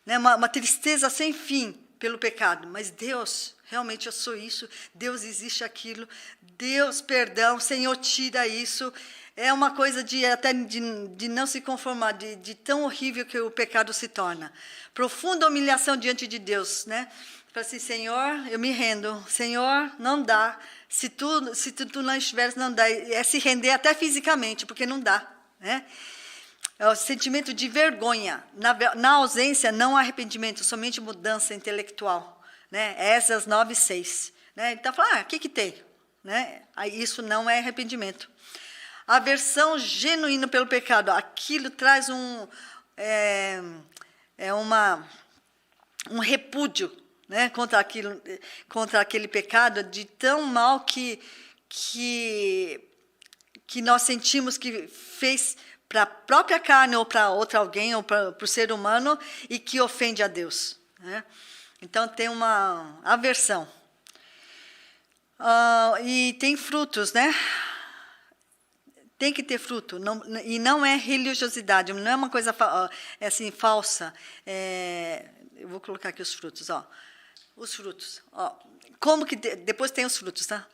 A: né, uma tristeza sem fim pelo pecado. Mas Deus, realmente eu sou isso, Deus existe aquilo, Deus, perdão, Senhor, tira isso. É uma coisa até de não se conformar, de tão horrível que o pecado se torna. Profunda humilhação diante de Deus. Né? Fala assim, Senhor, eu me rendo. Senhor, não dá. Se tu não estiveres, não dá. É se render até fisicamente, porque não dá. Né? É o sentimento de vergonha. Na ausência, não há arrependimento, somente mudança intelectual. Né? Esdras 9:6. Né? Então, fala, o que tem? Né? Isso não é arrependimento. Aversão genuína pelo pecado. Aquilo traz um repúdio, né? contra aquele pecado de tão mal que nós sentimos que fez para a própria carne, ou para outra alguém, ou para o ser humano, e que ofende a Deus. Né? Então, tem uma aversão. E tem frutos, né? Tem que ter fruto. E não é religiosidade, não é uma coisa assim, falsa. Eu vou colocar aqui os frutos. Os frutos. Como que depois tem os frutos, tá?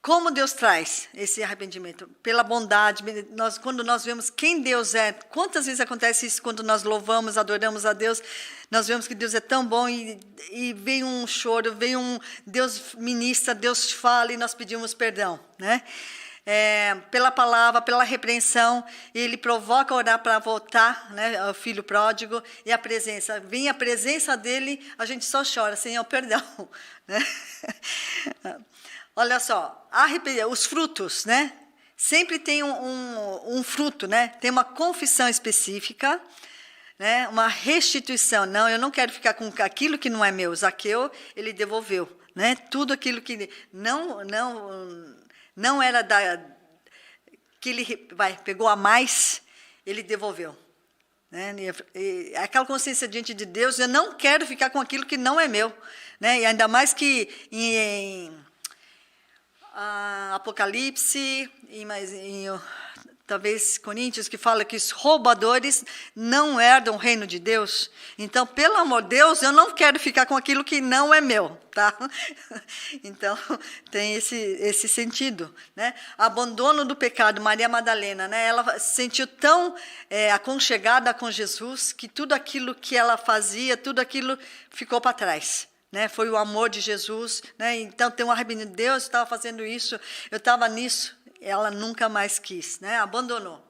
A: Como Deus traz esse arrependimento? Pela bondade. Quando nós vemos quem Deus é, quantas vezes acontece isso quando nós louvamos, adoramos a Deus, nós vemos que Deus é tão bom e vem um choro, Deus ministra, Deus fala e nós pedimos perdão. Né? Pela palavra, pela repreensão, Ele provoca a orar para voltar, né, ao filho pródigo, e a presença. Vem a presença dEle, a gente só chora, Senhor, perdão. Né? Olha só, os frutos, né? sempre tem um fruto, né? Tem uma confissão específica, né? Uma restituição. Não, eu não quero ficar com aquilo que não é meu. Zaqueu, ele devolveu, né? Tudo aquilo que não era que ele pegou a mais, ele devolveu. Né? E aquela consciência diante de Deus, eu não quero ficar com aquilo que não é meu. Né? E ainda mais que em Apocalipse, talvez Coríntios, que fala que os roubadores não herdam o reino de Deus. Então, pelo amor de Deus, eu não quero ficar com aquilo que não é meu. Tá? Então, tem esse sentido. Né? Abandono do pecado, Maria Madalena, né? Ela se sentiu tão aconchegada com Jesus, que tudo aquilo que ela fazia, tudo aquilo ficou para trás. Né? Foi o amor de Jesus. Né? Então, tem um arrependimento. Deus estava fazendo isso, eu estava nisso. Ela nunca mais quis, né? Abandonou.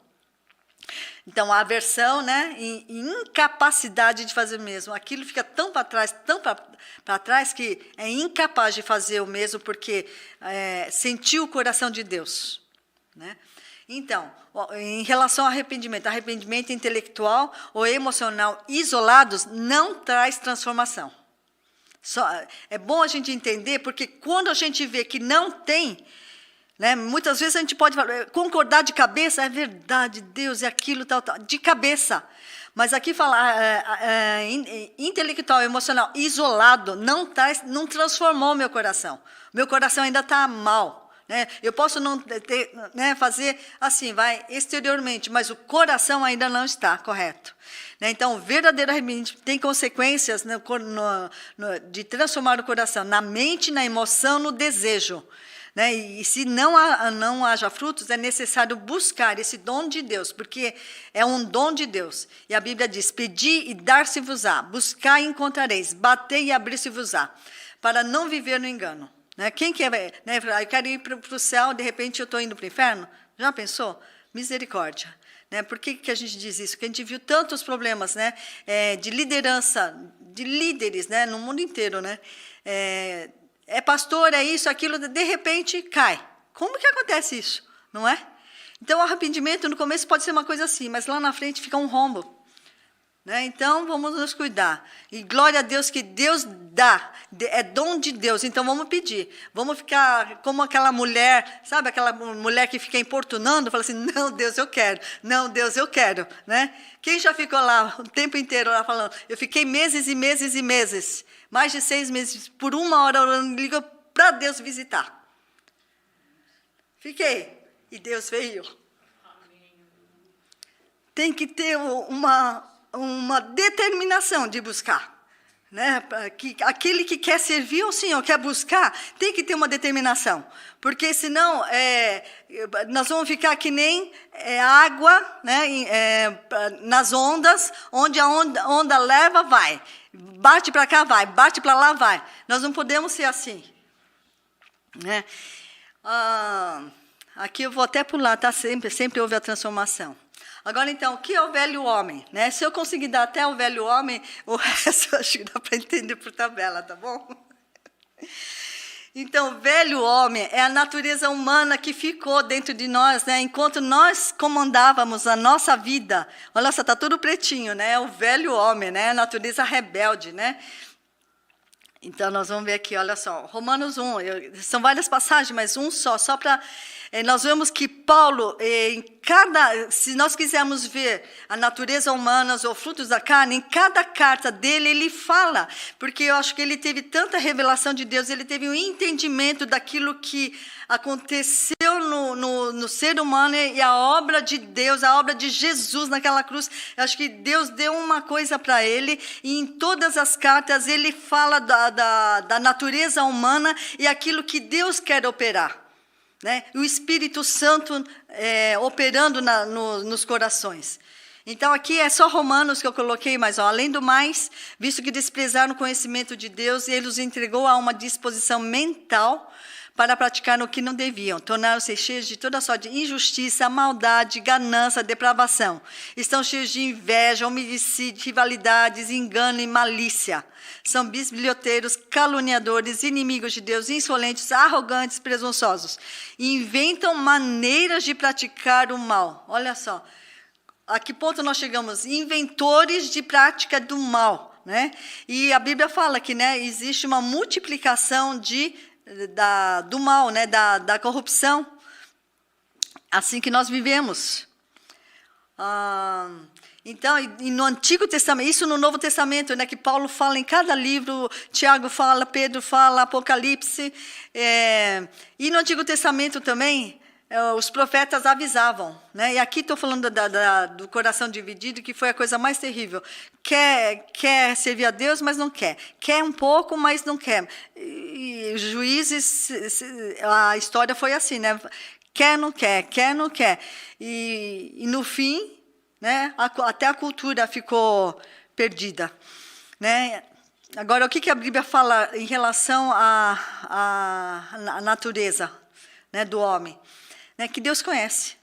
A: Então, a aversão, né? E incapacidade de fazer o mesmo. Aquilo fica tão para trás, que é incapaz de fazer o mesmo, porque sentiu o coração de Deus. Né? Então, em relação ao arrependimento intelectual ou emocional isolados não traz transformação. É bom a gente entender, porque quando a gente vê que não tem... Né? Muitas vezes a gente pode concordar de cabeça, é verdade, Deus é aquilo, tal, de cabeça. Mas aqui falar intelectual, emocional, isolado, não transformou meu coração. Meu coração ainda está mal. Né? Eu posso não fazer assim, exteriormente, mas o coração ainda não está correto. Né? Então, o verdadeiro arrependimento tem consequências de transformar o coração na mente, na emoção, no desejo. Né? E se não haja frutos, é necessário buscar esse dom de Deus, porque é um dom de Deus. E a Bíblia diz, pedi e dar-se-vos-á, buscar e encontrareis, bater e abrir-se-vos-á, para não viver no engano. Né? Quem quer, né? Eu quero ir para o céu, de repente eu estou indo para o inferno? Já pensou? Misericórdia. Né? Por que a gente diz isso? Porque a gente viu tantos problemas, né? De liderança, de líderes, né? No mundo inteiro, né? É pastor, é isso, aquilo, de repente cai. Como que acontece isso? Não é? Então, o arrependimento no começo pode ser uma coisa assim, mas lá na frente fica um rombo. Né? Então, vamos nos cuidar. E glória a Deus que Deus dá, é dom de Deus, então vamos pedir. Vamos ficar como aquela mulher, sabe aquela mulher que fica importunando, fala assim, não, Deus, eu quero. Não, Deus, eu quero. Né? Quem já ficou lá o tempo inteiro lá falando? Eu fiquei meses e meses e meses. Mais de 6 meses, por 1 hora orando, liga para Deus visitar. Fiquei. E Deus veio. Tem que ter uma determinação de buscar. Né? Aquele que quer servir ao Senhor, quer buscar, tem que ter uma determinação. Porque senão nós vamos ficar que nem água, né? Nas ondas, onde a onda leva, vai. Bate para cá, vai. Bate para lá, vai. Nós não podemos ser assim. Né? Aqui eu vou até pular, tá? Sempre houve a transformação. Agora, então, o que é o velho homem? Né? Se eu conseguir dar até o velho homem, o resto eu acho que dá para entender por tabela, tá bom? Então, o velho homem é a natureza humana que ficou dentro de nós, né? Enquanto nós comandávamos a nossa vida. Olha só, está tudo pretinho, né? É o velho homem, né? A natureza rebelde, né? Então, nós vamos ver aqui, olha só, Romanos 1, são várias passagens, mas um só para... Nós vemos que Paulo, se nós quisermos ver a natureza humana, os frutos da carne, em cada carta dele, ele fala, porque eu acho que ele teve tanta revelação de Deus, ele teve um entendimento daquilo que aconteceu no ser humano e a obra de Deus, a obra de Jesus naquela cruz. Eu acho que Deus deu uma coisa para ele, e em todas as cartas ele fala da natureza humana e aquilo que Deus quer operar. Né? O Espírito Santo operando nos corações. Então, aqui é só Romanos que eu coloquei, mas além do mais, visto que desprezaram o conhecimento de Deus, ele os entregou a uma disposição mental para praticar o que não deviam. Tornaram-se cheios de toda sorte de injustiça, maldade, ganância, depravação. Estão cheios de inveja, homicídio, rivalidades, engano e malícia. São bisbilhoteiros, caluniadores, inimigos de Deus, insolentes, arrogantes, presunçosos. Inventam maneiras de praticar o mal. Olha só, a que ponto nós chegamos? Inventores de prática do mal, né? E a Bíblia fala que, né, existe uma multiplicação do mal, né, da corrupção, assim que nós vivemos. Então, e no Antigo Testamento, isso no Novo Testamento, né, que Paulo fala em cada livro, Tiago fala, Pedro fala, Apocalipse, e no Antigo Testamento também, os profetas avisavam, né? E aqui estou falando do coração dividido, que foi a coisa mais terrível. Quer servir a Deus, mas não quer. Quer um pouco, mas não quer. E Juízes, a história foi assim, né? Quer, não quer, quer, não quer. E no fim, né, até a cultura ficou perdida, né? Agora, o que a Bíblia fala em relação à natureza, né, do homem? Né, que Deus conhece.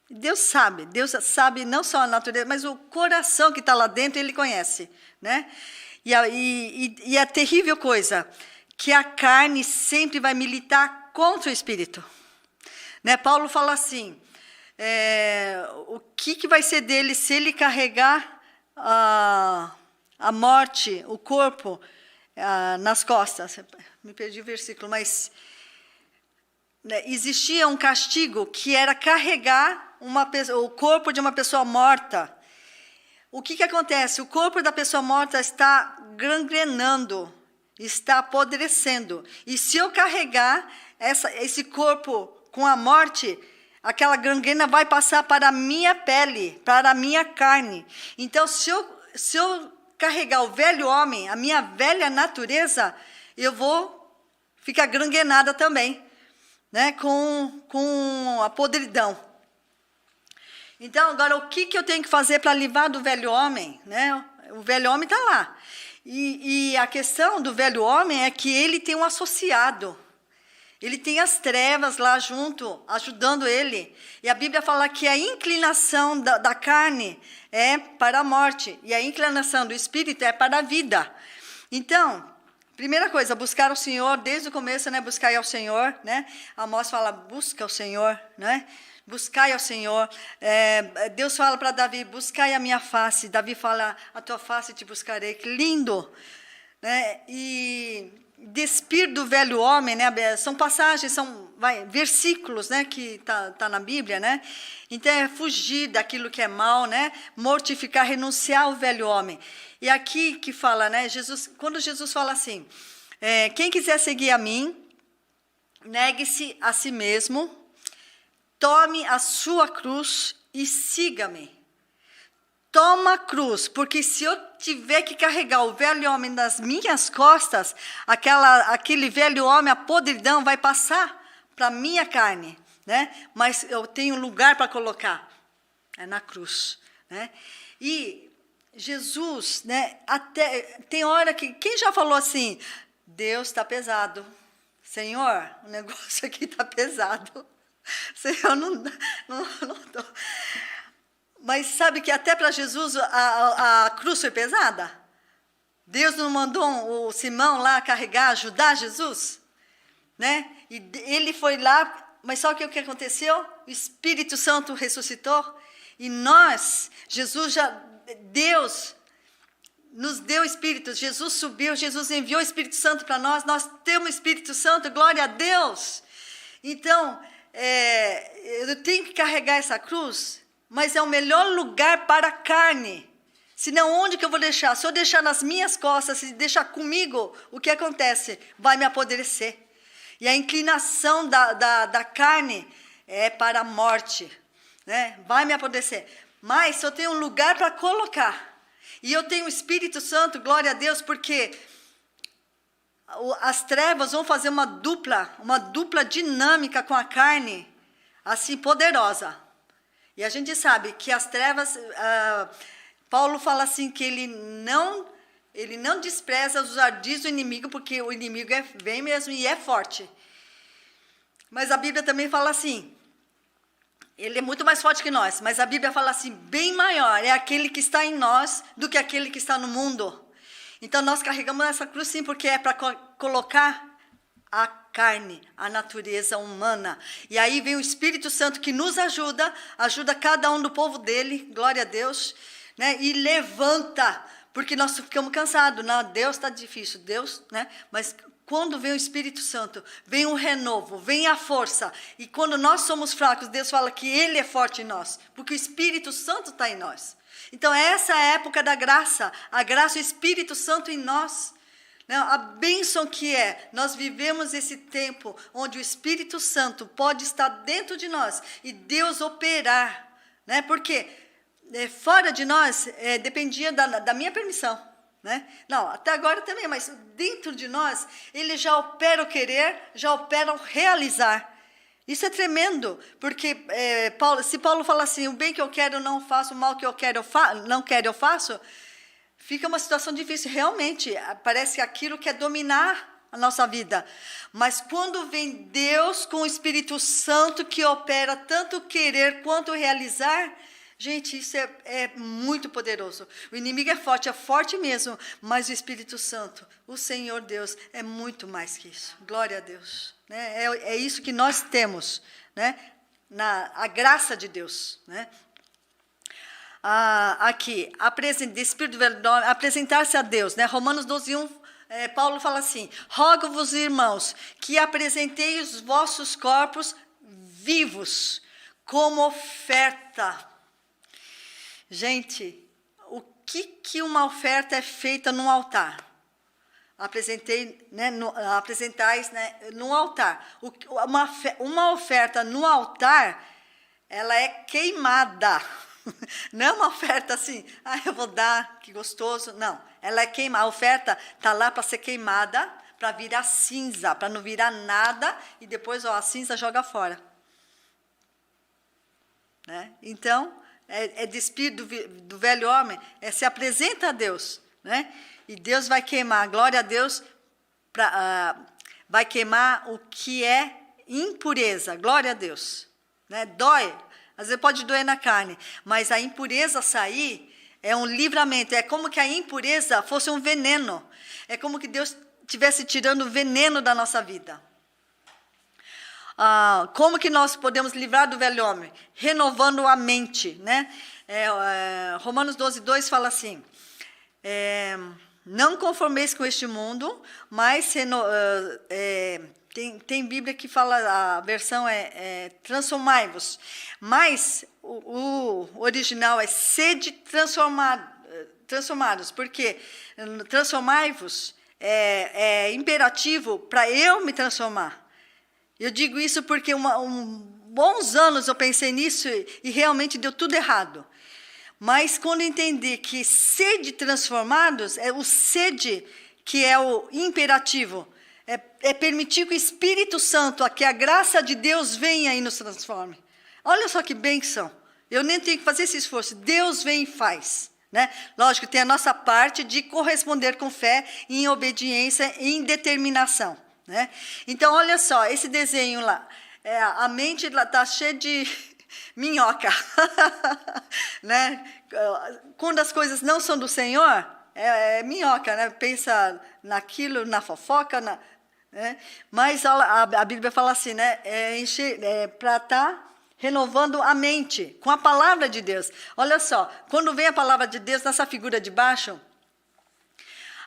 A: Deus sabe não só a natureza, mas o coração que está lá dentro, Ele conhece. Né? E a terrível coisa, que a carne sempre vai militar contra o Espírito. Né? Paulo fala assim, o que vai ser dele se ele carregar a morte, o corpo, nas costas? Me perdi o versículo, mas... Existia um castigo que era carregar o corpo de uma pessoa morta. O que acontece? O corpo da pessoa morta está gangrenando, está apodrecendo. E se eu carregar esse corpo com a morte, aquela gangrena vai passar para a minha pele, para a minha carne. Então, se eu carregar o velho homem, a minha velha natureza, eu vou ficar gangrenada também. Né, com a podridão. Então, agora, o que eu tenho que fazer para livrar do velho homem? Né? O velho homem está lá. E a questão do velho homem é que ele tem um associado. Ele tem as trevas lá junto, ajudando ele. E a Bíblia fala que a inclinação da carne é para a morte. E a inclinação do espírito é para a vida. Então... Primeira coisa, buscar o Senhor, desde o começo, né? Buscar ao Senhor, né? Amós fala, busca o Senhor, né? Buscai ao Senhor. Deus fala para Davi, buscai a minha face. Davi fala, a tua face te buscarei. Que lindo! Né? E despir do velho homem, né? São passagens, são versículos, né? Que tá na Bíblia, né? Então, é fugir daquilo que é mal, né? Mortificar, renunciar ao velho homem. E aqui que fala, né? Quando Jesus fala assim, quem quiser seguir a mim, negue-se a si mesmo, tome a sua cruz e siga-me. Toma a cruz, porque se eu tiver que carregar o velho homem nas minhas costas, aquele velho homem, a podridão, vai passar para a minha carne. Né? Mas eu tenho lugar para colocar, na cruz. Né? E Jesus, né, até tem hora que... Quem já falou assim, Deus está pesado. Senhor, o negócio aqui está pesado. Senhor, não tô. Mas sabe que até para Jesus a cruz foi pesada? Deus não mandou o Simão lá carregar, ajudar Jesus? Né? E ele foi lá, mas só que o que aconteceu? O Espírito Santo ressuscitou. E Deus nos deu o Espírito, Jesus subiu, Jesus enviou o Espírito Santo para nós temos o Espírito Santo, glória a Deus. Então, eu tenho que carregar essa cruz, mas é o melhor lugar para a carne. Senão, onde que eu vou deixar? Se eu deixar nas minhas costas, se deixar comigo, o que acontece? Vai me apodrecer. E a inclinação da carne é para a morte. Né? Vai me apodrecer. Mas se eu tenho um lugar para colocar, e eu tenho o Espírito Santo, glória a Deus, porque as trevas vão fazer uma dupla dinâmica com a carne, assim, poderosa. E a gente sabe que as trevas, Paulo fala assim, que ele não despreza os ardis do inimigo, porque o inimigo vem mesmo e é forte. Mas a Bíblia também fala assim, ele é muito mais forte que nós, mas a Bíblia fala assim, bem maior é aquele que está em nós do que aquele que está no mundo. Então, nós carregamos essa cruz, sim, porque é para colocar a carne, a natureza humana. E aí vem o Espírito Santo que nos ajuda, ajuda cada um do povo dele, glória a Deus, né? E levanta, porque nós ficamos cansados. Não, Deus está difícil, Deus, né? Mas quando vem o Espírito Santo, vem um renovo, vem a força. E quando nós somos fracos, Deus fala que Ele é forte em nós, porque o Espírito Santo está em nós. Então, essa é a época da graça, a graça e o Espírito Santo em nós. A bênção que é, nós vivemos esse tempo onde o Espírito Santo pode estar dentro de nós e Deus operar, né? Porque fora de nós dependia da minha permissão, né? Não, até agora também, mas dentro de nós, Ele já opera o querer, já opera o realizar. Isso é tremendo, porque se Paulo fala assim, o bem que eu quero eu não faço, o mal que eu quero não quero eu faço, fica uma situação difícil. Realmente, parece que aquilo quer dominar a nossa vida. Mas quando vem Deus com o Espírito Santo que opera tanto querer quanto realizar, gente, isso é muito poderoso. O inimigo é forte mesmo, mas o Espírito Santo, o Senhor Deus, é muito mais que isso. Glória a Deus. Né? É isso que nós temos, né? A graça de Deus, né? Aqui, apresentar-se a Deus, né? Romanos 12:1, Paulo fala assim, rogo-vos, irmãos, que apresentei os vossos corpos vivos, como oferta. Gente, o que uma oferta é feita num altar? Apresentais, né, no altar. Uma oferta no altar, ela é queimada. Não é uma oferta assim, eu vou dar, que gostoso. Não, ela é queimada. A oferta está lá para ser queimada, para virar cinza, para não virar nada, e depois a cinza joga fora. Né? Então, despir do velho homem, se apresenta a Deus, né? E Deus vai queimar, glória a Deus, vai queimar o que é impureza, glória a Deus. Né? Dói, às vezes pode doer na carne, mas a impureza sair é um livramento, é como que a impureza fosse um veneno, é como que Deus estivesse tirando o veneno da nossa vida. Como que nós podemos livrar do velho homem? Renovando a mente, né? Romanos 12:2 fala assim, não conformeis com este mundo, mas tem Bíblia que fala, a versão transformai-vos, mas o original é sede transformados, porque transformai-vos é imperativo para eu me transformar. Eu digo isso porque bons anos eu pensei nisso e realmente deu tudo errado. Mas quando entendi que sede transformados, é o sede que é o imperativo, é permitir que o Espírito Santo, que a graça de Deus venha e nos transforme. Olha só que bênção, eu nem tenho que fazer esse esforço, Deus vem e faz. Né? Lógico, tem a nossa parte de corresponder com fé, em obediência e em determinação. Né? Então, olha só, esse desenho lá, a mente está cheia de minhoca. Né? Quando as coisas não são do Senhor, é minhoca, né? Pensa naquilo, na fofoca, né? Mas a Bíblia fala assim, né? Para estar renovando a mente com a palavra de Deus. Olha só, quando vem a palavra de Deus nessa figura de baixo,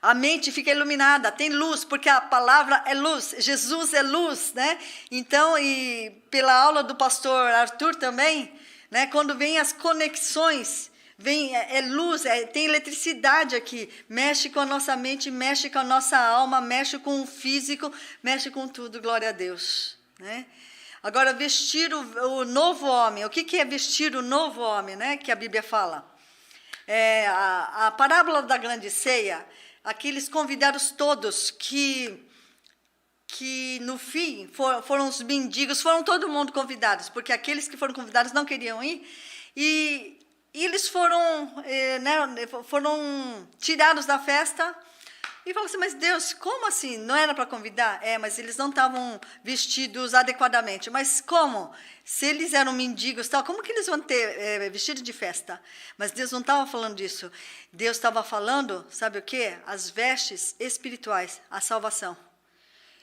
A: a mente fica iluminada, tem luz, porque a palavra é luz, Jesus é luz, né? Então, e pela aula do pastor Arthur também, né? Quando vem as conexões, vem luz, tem eletricidade aqui, mexe com a nossa mente, mexe com a nossa alma, mexe com o físico, mexe com tudo, glória a Deus, né? Agora, vestir o novo homem, o que é vestir o novo homem, né? Que a Bíblia fala. A parábola da grande ceia, aqueles convidados todos que no fim foram os mendigos, foram todo mundo convidados, porque aqueles que foram convidados não queriam ir, e eles foram tirados da festa, E fala assim, mas Deus, como assim? Não era para convidar? Mas eles não estavam vestidos adequadamente. Mas como? Se eles eram mendigos, tal, como que eles vão ter vestido de festa? Mas Deus não estava falando disso. Deus estava falando, sabe o quê? As vestes espirituais, a salvação.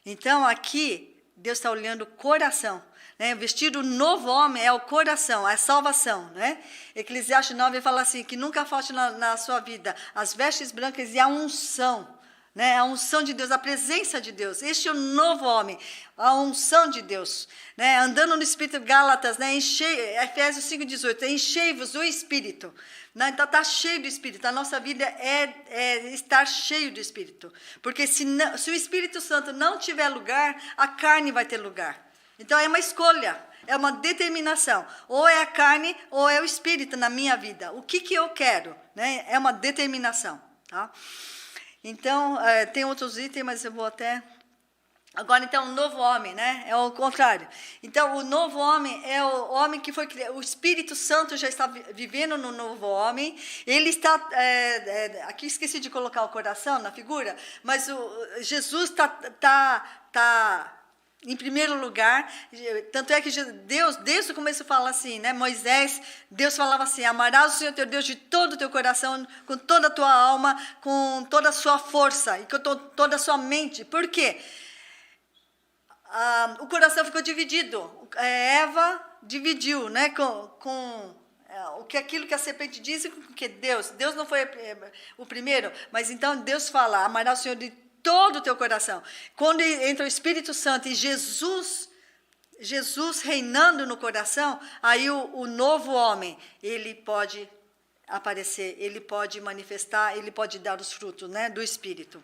A: Então, aqui, Deus está olhando o coração. Né? Vestir o novo homem é o coração, é a salvação. Né? Eclesiastes 9 fala assim, que nunca falte na sua vida as vestes brancas e a unção. Né? A unção de Deus, a presença de Deus. Este é o novo homem, a unção de Deus. Né? Andando no Espírito, Gálatas, né? Efésios 5,18, enchei-vos do Espírito. Né? Então, está cheio do Espírito. A nossa vida é estar cheio do Espírito. Porque se o Espírito Santo não tiver lugar, a carne vai ter lugar. Então, é uma escolha, é uma determinação. Ou é a carne, ou é o Espírito na minha vida. O que eu quero? Né? É uma determinação. Tá? Então, tem outros itens, mas eu vou até... Agora, então, o novo homem, né? É o contrário. Então, o novo homem é o homem que foi criado. O Espírito Santo já está vivendo no novo homem. Ele está... aqui esqueci de colocar o coração na figura, mas Jesus está em primeiro lugar. Tanto é que Deus, desde o começo, fala assim, né? Moisés, Deus falava assim, amarás o Senhor teu Deus de todo o teu coração, com toda a tua alma, com toda a sua força e com toda a sua mente. Por quê? O coração ficou dividido. Eva dividiu, né, com aquilo que a serpente disse, que Deus não foi o primeiro, mas então Deus fala, amarás o Senhor de todo o teu coração. Quando entra o Espírito Santo e Jesus reinando no coração, aí o novo homem, ele pode aparecer, ele pode manifestar, ele pode dar os frutos, né, do Espírito.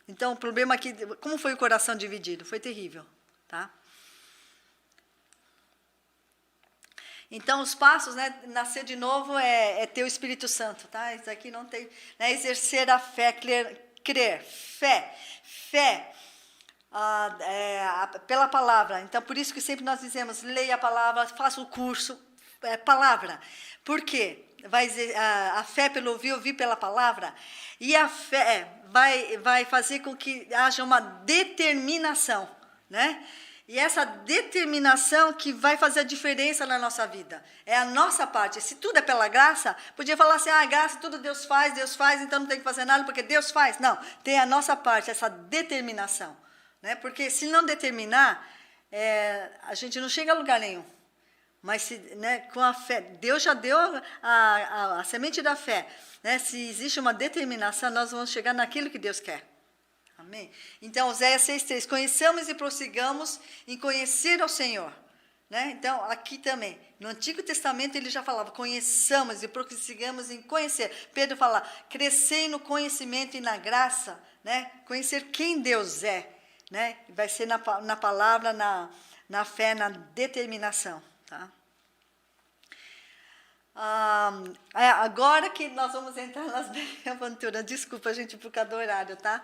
A: Então, o problema aqui, como foi o coração dividido? Foi terrível, tá? Então, os passos, né, nascer de novo é ter o Espírito Santo, tá? Isso aqui não tem, né, exercer a fé, crer, fé, pela palavra. Então, por isso que sempre nós dizemos, leia a palavra, faça o curso, palavra. Por quê? A fé pelo ouvir pela palavra, e a fé vai fazer com que haja uma determinação, né? E essa determinação que vai fazer a diferença na nossa vida. É a nossa parte. Se tudo é pela graça, podia falar assim, graça, tudo Deus faz, então não tem que fazer nada, porque Deus faz. Não, tem a nossa parte, essa determinação. Né? Porque se não determinar, a gente não chega a lugar nenhum. Mas né, com a fé, Deus já deu a semente da fé. Né? Se existe uma determinação, nós vamos chegar naquilo que Deus quer. Amém? Então, Oséias 6,3, conheçamos e prossigamos em conhecer ao Senhor. Né? Então, aqui também, no Antigo Testamento ele já falava, conheçamos e prossigamos em conhecer. Pedro fala, crescei no conhecimento e na graça, né? Conhecer quem Deus é. Né? Vai ser na palavra, na fé, na determinação. Tá? Agora que nós vamos entrar nas bem-aventuras, desculpa, gente, por causa do horário, tá?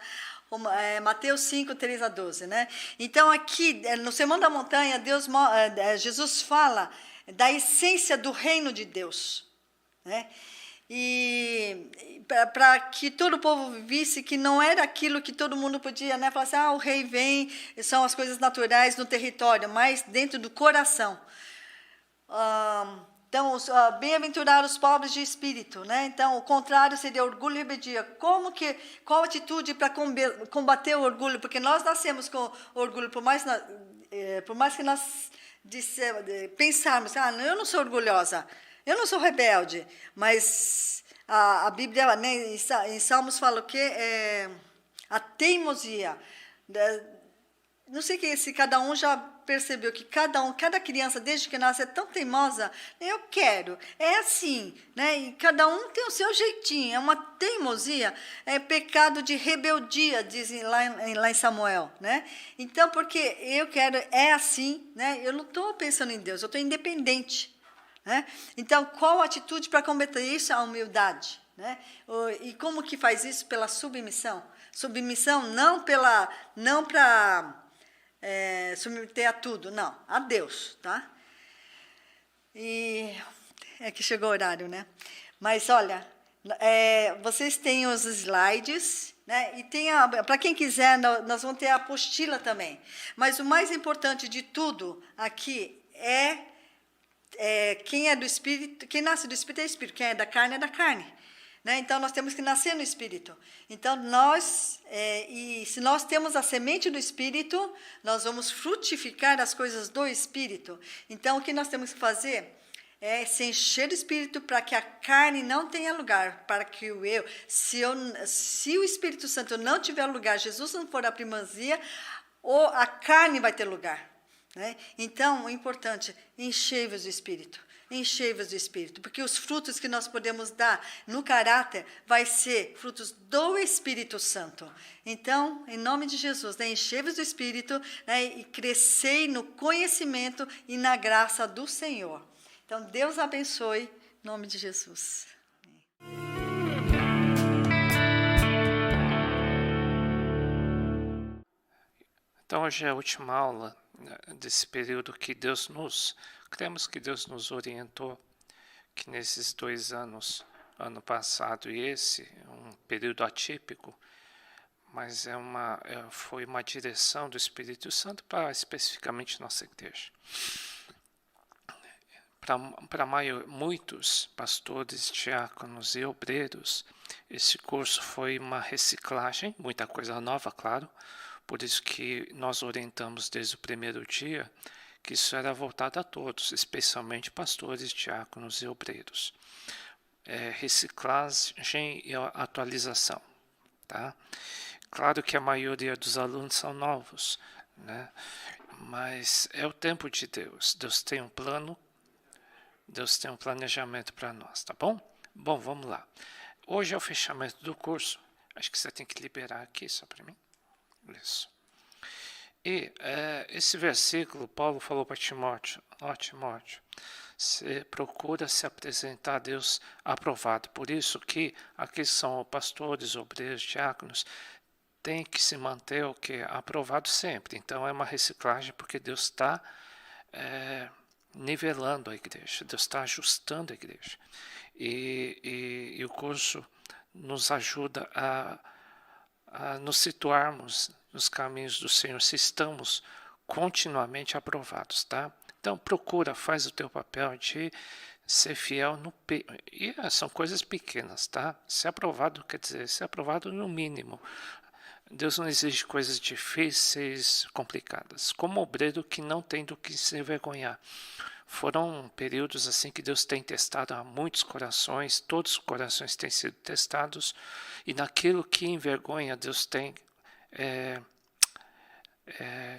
A: Mateus 5, 3-12, né? Então, aqui, no Sermão da Montanha, Jesus fala da essência do reino de Deus, né? E para que todo o povo visse que não era aquilo que todo mundo podia, né? Falar assim, o rei vem, são as coisas naturais no território, mas dentro do coração. Então, bem-aventurados os pobres de espírito, né? Então, o contrário seria orgulho e rebeldia. Qual atitude para combater o orgulho? Porque nós nascemos com orgulho, por mais que nós pensarmos, eu não sou orgulhosa, eu não sou rebelde, mas a Bíblia, né, em Salmos fala o quê? A teimosia. Não sei se cada um já percebeu que cada criança, desde que nasce, é tão teimosa. Eu quero, é assim, né? E cada um tem o seu jeitinho, é uma teimosia, é pecado de rebeldia, dizem lá em Samuel, né? Então, porque eu quero, é assim, né? Eu não estou pensando em Deus, eu estou independente, né? Então, qual a atitude para combater isso? A humildade, né? E como que faz isso? Pela submissão. Submissão não para submeter a tudo, não, a Deus, tá? E é que chegou o horário, né? Mas, olha, Vocês têm os slides, né? E para quem quiser, nós vamos ter a apostila também. Mas o mais importante de tudo aqui quem é do Espírito, quem nasce do Espírito é Espírito, quem é da carne. Né? Então, nós temos que nascer no Espírito. Então, e se nós temos a semente do Espírito, nós vamos frutificar as coisas do Espírito. Então, o que nós temos que fazer é se encher do Espírito para que a carne não tenha lugar, para que se o Espírito Santo não tiver lugar, Jesus não for a primazia, a carne vai ter lugar. Né? Então, o importante, enchei-vos do Espírito. Enchei-vos do Espírito, porque os frutos que nós podemos dar no caráter vai ser frutos do Espírito Santo. Então, em nome de Jesus, né, enchei-vos do Espírito, né, e crescei no conhecimento e na graça do Senhor. Então, Deus abençoe, em nome de Jesus.
B: Então, hoje é a última aula desse período que cremos que Deus nos orientou, que nesses 2 anos, ano passado e esse, um período atípico, mas foi uma direção do Espírito Santo para especificamente nossa igreja. Para muitos pastores, diáconos e obreiros, esse curso foi uma reciclagem, muita coisa nova, claro. Por isso que nós orientamos desde o primeiro dia que isso era voltado a todos, especialmente pastores, diáconos e obreiros. Reciclagem e atualização. Tá? Claro que a maioria dos alunos são novos, né? Mas é o tempo de Deus. Deus tem um plano, Deus tem um planejamento para nós, tá bom? Bom, vamos lá. Hoje é o fechamento do curso. Acho que você tem que liberar aqui só para mim. Isso. E esse versículo, Paulo falou para Timóteo, Timóteo, você procura se apresentar a Deus aprovado. Por isso que aqui são pastores, obreiros, diáconos, tem que se manter o que? Aprovado sempre. Então é uma reciclagem porque Deus está nivelando a igreja, Deus está ajustando a igreja. E o curso nos ajuda a nos situarmos nos caminhos do Senhor, se estamos continuamente aprovados, tá? Então faz o teu papel de ser fiel e são coisas pequenas, tá? Ser aprovado quer dizer ser aprovado no mínimo. Deus não exige coisas difíceis, complicadas. Como obreiro que não tem do que se envergonhar. Foram períodos assim que Deus tem testado a muitos corações, todos os corações têm sido testados, e naquilo que envergonha Deus tem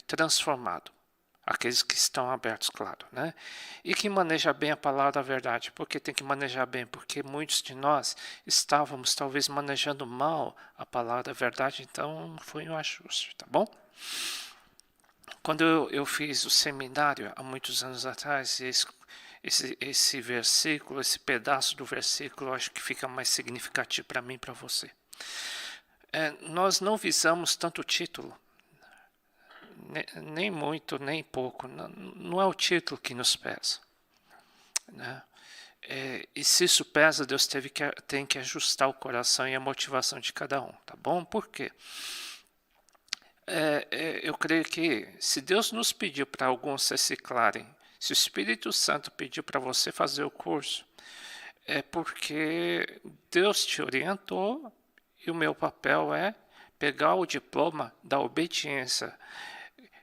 B: transformado. Aqueles que estão abertos, claro, né? E que maneja bem a palavra da verdade. Por que tem que manejar bem? Porque muitos de nós estávamos talvez manejando mal a palavra da verdade, então foi um ajuste, tá bom? Quando eu fiz o seminário, há muitos anos atrás, esse versículo, esse pedaço do versículo, eu acho que fica mais significativo para mim e para você. Nós não visamos tanto o título, nem muito, nem pouco. Não é o título que nos pesa, né? E se isso pesa, Deus tem que ajustar o coração e a motivação de cada um, tá bom? Por quê? Eu creio que se Deus nos pediu para alguns reciclarem, se o Espírito Santo pediu para você fazer o curso, é porque Deus te orientou e o meu papel é pegar o diploma da obediência.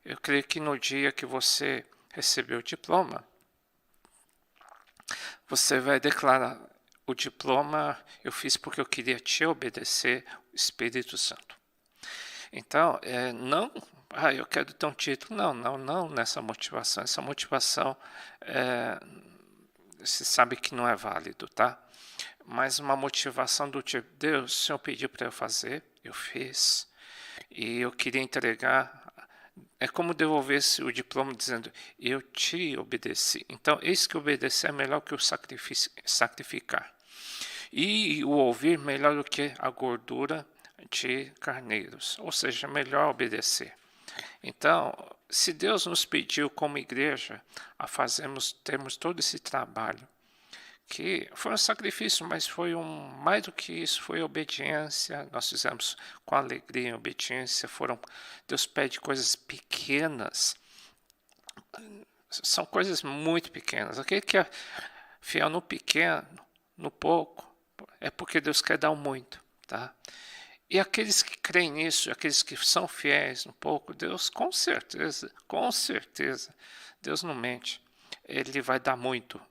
B: Eu creio que no dia que você recebeu o diploma, você vai declarar: o diploma eu fiz porque eu queria te obedecer, o Espírito Santo. Então, não, eu quero ter um título. Não nessa motivação. Essa motivação, você sabe que não é válido, tá? Mas uma motivação do tipo: Deus, o Senhor pediu para eu fazer, eu fiz, e eu queria entregar. É como devolver-se o diploma dizendo: eu te obedeci. Então, eis que obedecer é melhor que o sacrificar. E o ouvir melhor do que a gordura de carneiros, ou seja, melhor obedecer. Então, se Deus nos pediu como igreja a termos todo esse trabalho, que foi um sacrifício, mas foi mais do que isso, foi obediência. Nós fizemos com alegria e obediência. Deus pede coisas pequenas, são coisas muito pequenas. Aquele que é fiel no pequeno, no pouco, é porque Deus quer dar o muito, tá? E aqueles que creem nisso, aqueles que são fiéis no pouco, Deus com certeza, Deus não mente, Ele vai dar muito.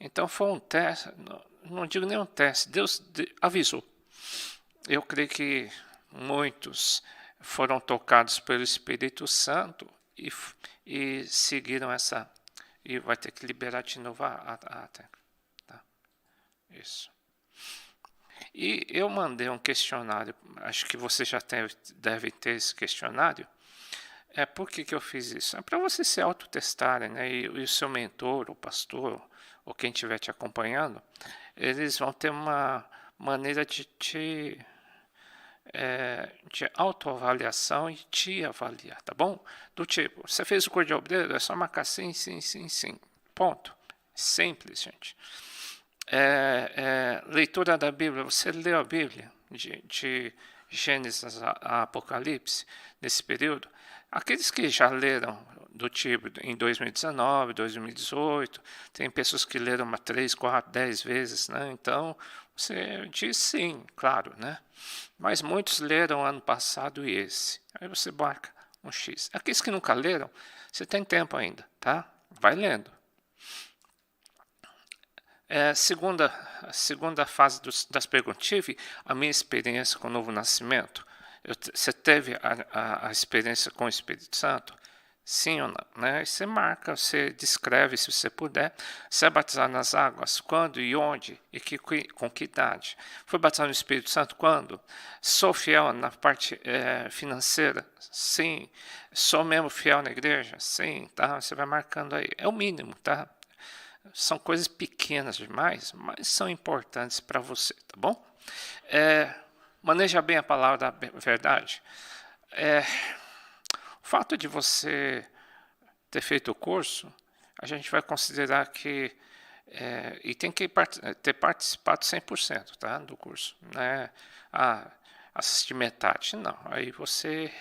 B: Então foi um teste, não digo nem um teste, Deus avisou. Eu creio que muitos foram tocados pelo Espírito Santo e seguiram essa, e vai ter que liberar de novo a técnica. Tá? Isso. E eu mandei um questionário, acho que você já deve ter esse questionário. Por que eu fiz isso? É para você se autotestarem, né? E o seu mentor, o pastor, ou quem estiver te acompanhando, eles vão ter uma maneira de autoavaliação e te avaliar, tá bom? Do tipo, você fez o curso de obreiro, é só marcar sim, sim, sim, sim. Ponto. Simples, gente. Leitura da Bíblia, você leu a Bíblia de Gênesis a Apocalipse nesse período? Aqueles que já leram do tipo em 2019, 2018, tem pessoas que leram 3, 4, 10 vezes, né? Então você diz sim, claro, né? Mas muitos leram ano passado e esse. Aí você marca um X. Aqueles que nunca leram, você tem tempo ainda, tá? Vai lendo. Segunda fase das perguntas. Tive a minha experiência com o novo nascimento. Você teve a experiência com o Espírito Santo? Sim ou não? Né? Você marca, você descreve, se você puder. Você é batizado nas águas? Quando e onde? E com que idade? Foi batizado no Espírito Santo? Quando? Sou fiel na parte financeira? Sim. Sou mesmo fiel na igreja? Sim. Tá? Você vai marcando aí. É o mínimo, tá? São coisas pequenas demais, mas são importantes para você, tá bom? Maneja bem a palavra da verdade. O fato de você ter feito o curso, a gente vai considerar que e tem que ter participado 100%, tá, do curso, né? Assistir metade, não. Aí você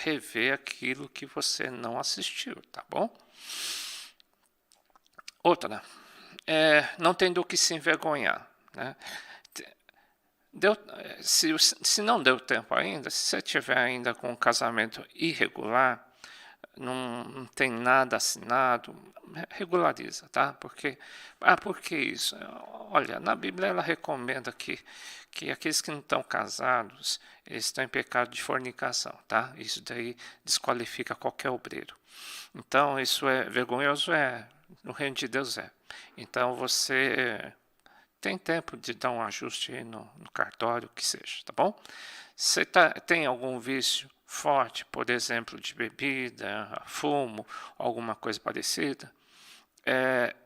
B: revê aquilo que você não assistiu, tá bom? Outra, não tem do que se envergonhar, né? Se não deu tempo ainda, se você tiver ainda com um casamento irregular, não tem nada assinado, regulariza, tá? Por que isso? Olha, na Bíblia ela recomenda que aqueles que não estão casados, eles estão em pecado de fornicação, tá? Isso daí desqualifica qualquer obreiro. Então, isso é vergonhoso? No reino de Deus é. Então, você tem tempo de dar um ajuste aí no cartório, que seja, tá bom? Você tem algum vício forte, por exemplo, de bebida, fumo, alguma coisa parecida?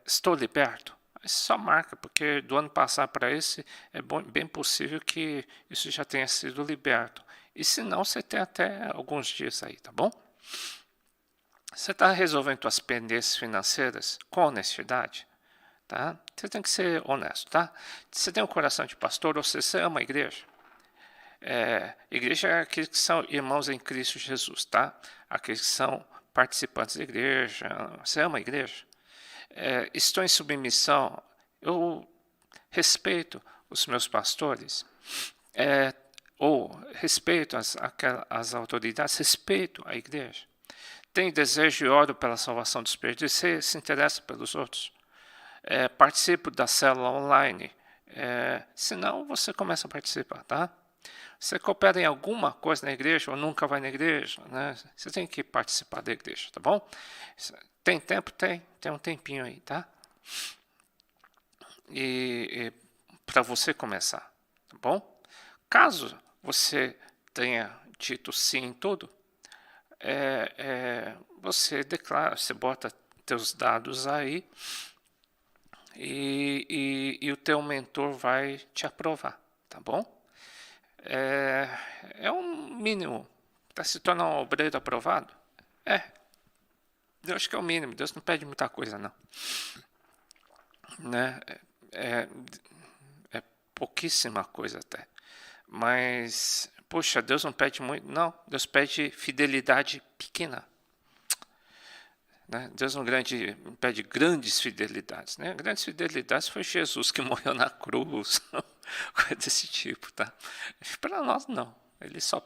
B: Estou liberto? Só marca, porque do ano passado para esse é bem possível que isso já tenha sido liberto. E se não, você tem até alguns dias aí, tá bom? Você está resolvendo suas pendências financeiras com honestidade? Tá? Você tem que ser honesto, tá? Você tem um coração de pastor, ou você ama a igreja? Igreja é aqueles que são irmãos em Cristo Jesus, tá? Aqueles que são participantes da igreja. Você ama a igreja? Estou em submissão. Eu respeito os meus pastores. Ou respeito as autoridades, respeito a igreja. Tem desejo e oro pela salvação dos perdidos. Você se interessa pelos outros? Participo da célula online. Se não, você começa a participar, tá? Você coopera em alguma coisa na igreja ou nunca vai na igreja, né? Você tem que participar da igreja, tá bom? Tem tempo? Tem um tempinho aí, tá? E para você começar, tá bom? Caso você tenha dito sim em tudo, você declara, você bota teus dados aí e o teu mentor vai te aprovar, tá bom? É um mínimo para se tornar um obreiro aprovado. Eu acho que é o mínimo. Deus não pede muita coisa, não. né? É, é pouquíssima coisa até. Mas, poxa, Deus não pede muito. Não, Deus pede fidelidade pequena. Né? Deus não pede grandes fidelidades. Né? Grandes fidelidades foi Jesus que morreu na cruz. Coisa desse tipo, tá? Para nós, não. Ele só...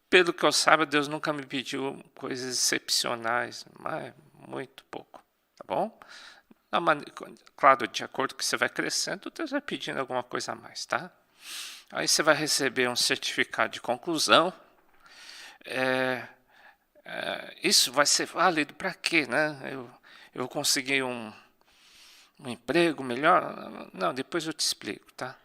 B: Pelo que eu saiba, Deus nunca me pediu coisas excepcionais, mas muito pouco, tá bom? Claro, de acordo com que você vai crescendo, Deus vai pedindo alguma coisa a mais, tá? Aí você vai receber um certificado de conclusão. Isso vai ser válido para quê, né? Eu consegui um emprego melhor? Não, depois eu te explico, tá?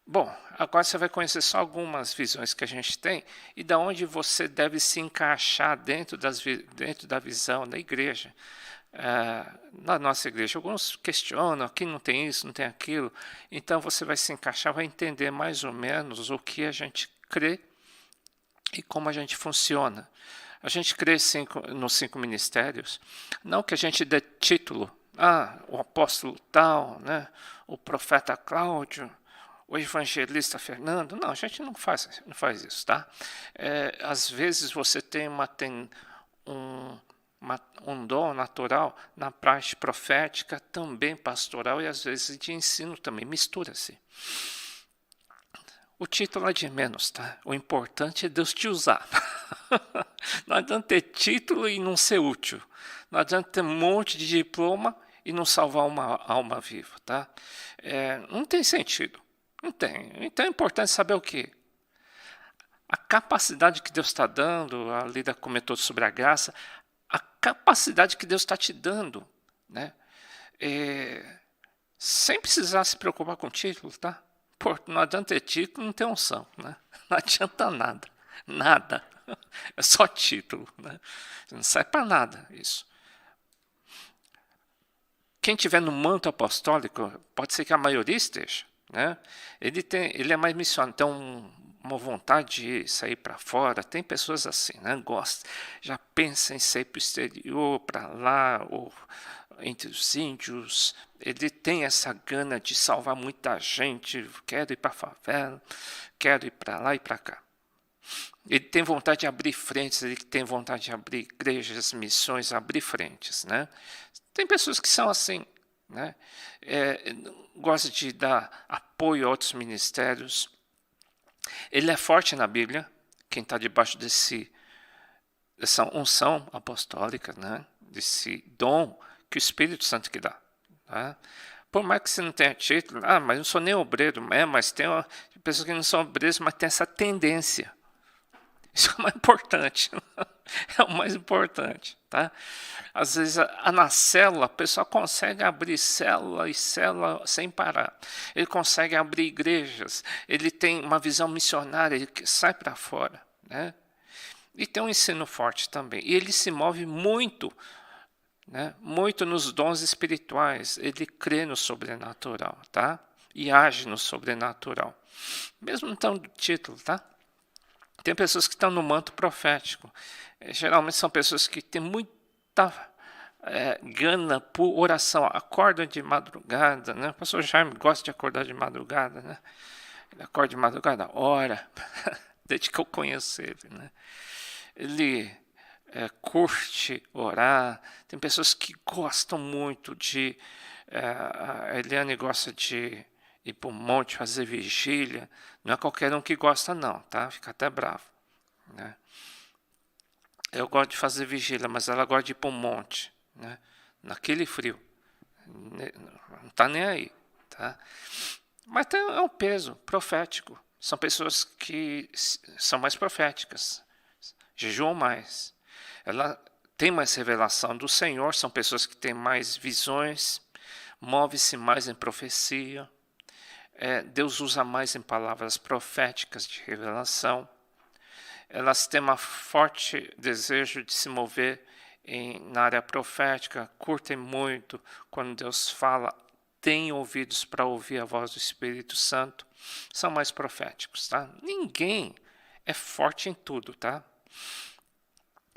B: Bom, agora você vai conhecer só algumas visões que a gente tem e da onde você deve se encaixar dentro da visão da igreja. Na nossa igreja, alguns questionam, aqui não tem isso, não tem aquilo. Então você vai se encaixar, vai entender mais ou menos o que a gente crê e como a gente funciona. A gente crê nos 5 ministérios, não que a gente dê título, o apóstolo tal, né, o profeta Cláudio, o evangelista Fernando. Não, a gente não faz isso, tá? Às vezes você tem um dom natural na parte profética, também pastoral e às vezes de ensino também, mistura-se. O título é de menos, tá? O importante é Deus te usar. Não adianta ter título e não ser útil. Não adianta ter um monte de diploma e não salvar uma alma viva, tá? Não tem sentido. Não tem. Então é importante saber o quê? A capacidade que Deus está dando, a Lida comentou sobre a graça, a capacidade que Deus está te dando, né? Sem precisar se preocupar com o título, tá? Não adianta ter título, não ter unção, né? Não adianta nada, nada. É só título, né? Não serve para nada isso. Quem tiver no manto apostólico, pode ser que a maioria esteja, né? Ele é mais missionário, tem uma vontade de sair para fora. Tem pessoas assim, né? Gosta, já pensa em sair para o exterior, para lá, ou entre os índios. Ele tem essa gana de salvar muita gente. Quero ir para a favela, quero ir para lá e para cá. Ele tem vontade de abrir frentes, ele tem vontade de abrir igrejas, missões, abrir frentes, né? Tem pessoas que são assim, né? Gosta de dar apoio a outros ministérios. Ele é forte na Bíblia, quem está debaixo dessa unção apostólica, né? Desse dom que o Espírito Santo que dá. Tá? Por mais que você não tenha título, mas eu não sou nem obreiro, mas tem pessoas que não são obreiros, mas tem essa tendência. Isso é o mais importante. É o mais importante, tá? Às vezes, na célula, a pessoa consegue abrir célula e célula sem parar. Ele consegue abrir igrejas. Ele tem uma visão missionária, ele sai para fora, né? E tem um ensino forte também. E ele se move muito, né? Muito nos dons espirituais. Ele crê no sobrenatural, tá? E age no sobrenatural. Mesmo não tendo título, tá? Tem pessoas que estão no manto profético. Geralmente são pessoas que têm muita gana por oração. Acordam de madrugada, né? O pastor Jaime gosta de acordar de madrugada, né? Ele acorda de madrugada, ora, desde que eu conheço ele, né? Ele curte orar. Tem pessoas que gostam muito de... a Eliane gosta de ir para o monte fazer vigília. Não é qualquer um que gosta, não, tá? Fica até bravo, né? Eu gosto de fazer vigília, mas ela gosta de ir para um monte, né? Naquele frio. Não está nem aí, tá? Mas é um peso profético. São pessoas que são mais proféticas, jejuam mais. Ela tem mais revelação do Senhor, são pessoas que têm mais visões, move-se mais em profecia. Deus usa mais em palavras proféticas de revelação. Elas têm um forte desejo de se mover na área profética, curtem muito quando Deus fala, têm ouvidos para ouvir a voz do Espírito Santo, são mais proféticos, tá? Ninguém é forte em tudo, tá?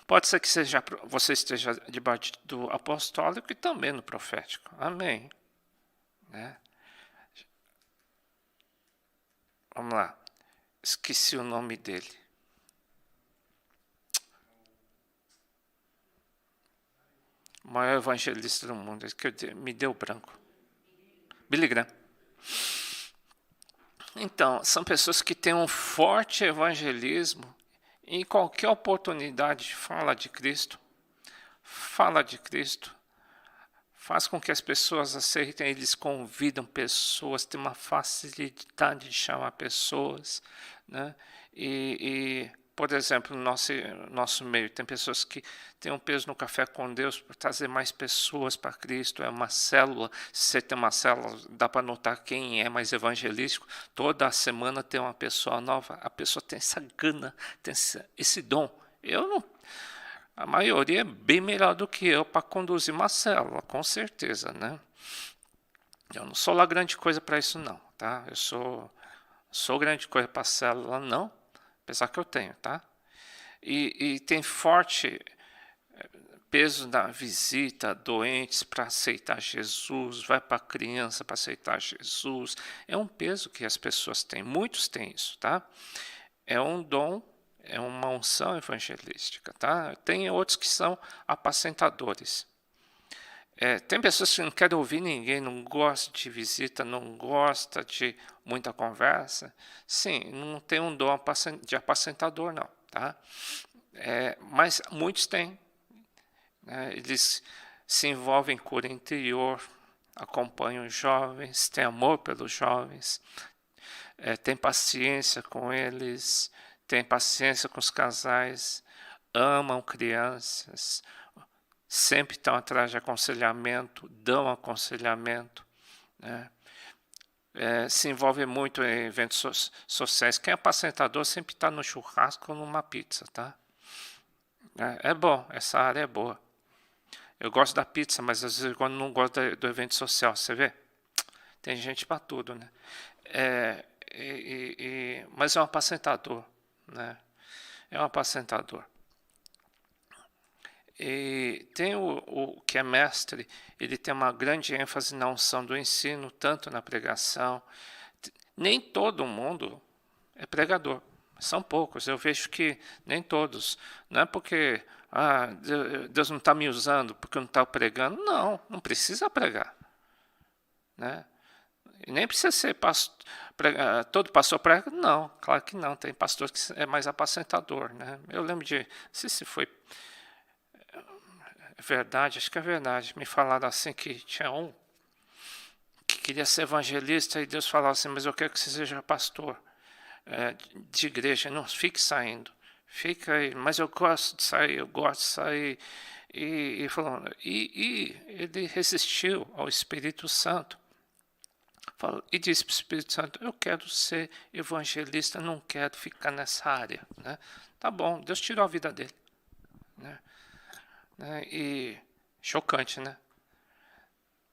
B: Pode ser que você esteja debaixo do apostólico e também no profético. Amém. Né? Vamos lá. Esqueci o nome dele. O maior evangelista do mundo. Me deu branco. Billy Graham. Então, são pessoas que têm um forte evangelismo. Em qualquer oportunidade, fala de Cristo. Fala de Cristo. Faz com que as pessoas aceitem. Eles convidam pessoas. Tem uma facilidade de chamar pessoas. Né? Por exemplo, no nosso meio, tem pessoas que têm um peso no Café com Deus para trazer mais pessoas para Cristo. É uma célula. Se você tem uma célula, dá para notar quem é mais evangelístico. Toda semana tem uma pessoa nova. A pessoa tem essa gana, tem esse dom. Eu não. A maioria é bem melhor do que eu para conduzir uma célula, com certeza, né? Eu não sou lá grande coisa para isso, não, tá? Eu sou grande coisa para célula, não. Apesar que eu tenho, tá? E tem forte peso na visita, doentes para aceitar Jesus, vai para criança para aceitar Jesus. É um peso que as pessoas têm, muitos têm isso, tá? É um dom, é uma unção evangelística, tá? Tem outros que são apacentadores. Tem pessoas que não querem ouvir ninguém, não gostam de visita, não gostam de muita conversa. Sim, não tem um dom de apacentador, não. Tá? Mas muitos têm. Né? Eles se envolvem em cura interior, acompanham os jovens, têm amor pelos jovens, têm paciência com eles, têm paciência com os casais, amam crianças, sempre estão atrás de aconselhamento, dão aconselhamento, né? Se envolve muito em eventos sociais. Quem é apacentador sempre está no churrasco ou numa pizza, tá? É bom, essa área é boa. Eu gosto da pizza, mas às vezes eu não gosto do evento social, você vê? Tem gente para tudo, né? Mas é um apacentador, né? É um apacentador. E tem o que é mestre, ele tem uma grande ênfase na unção do ensino, tanto na pregação. Nem todo mundo é pregador, são poucos. Eu vejo que nem todos. Não é porque Deus não está me usando, porque eu não estou pregando. Não, não precisa pregar. Né? E nem precisa ser todo pastor prega. Não, claro que não. Tem pastor que é mais apacentador. Né? Eu lembro de, não sei se foi verdade, acho que é verdade, me falaram assim que tinha um que queria ser evangelista e Deus falava assim, mas eu quero que você seja pastor de igreja, não fique saindo, fica aí, mas eu gosto de sair, e ele resistiu ao Espírito Santo, e disse para o Espírito Santo, eu quero ser evangelista, não quero ficar nessa área, né? Tá bom, Deus tirou a vida dele, né? E chocante, né?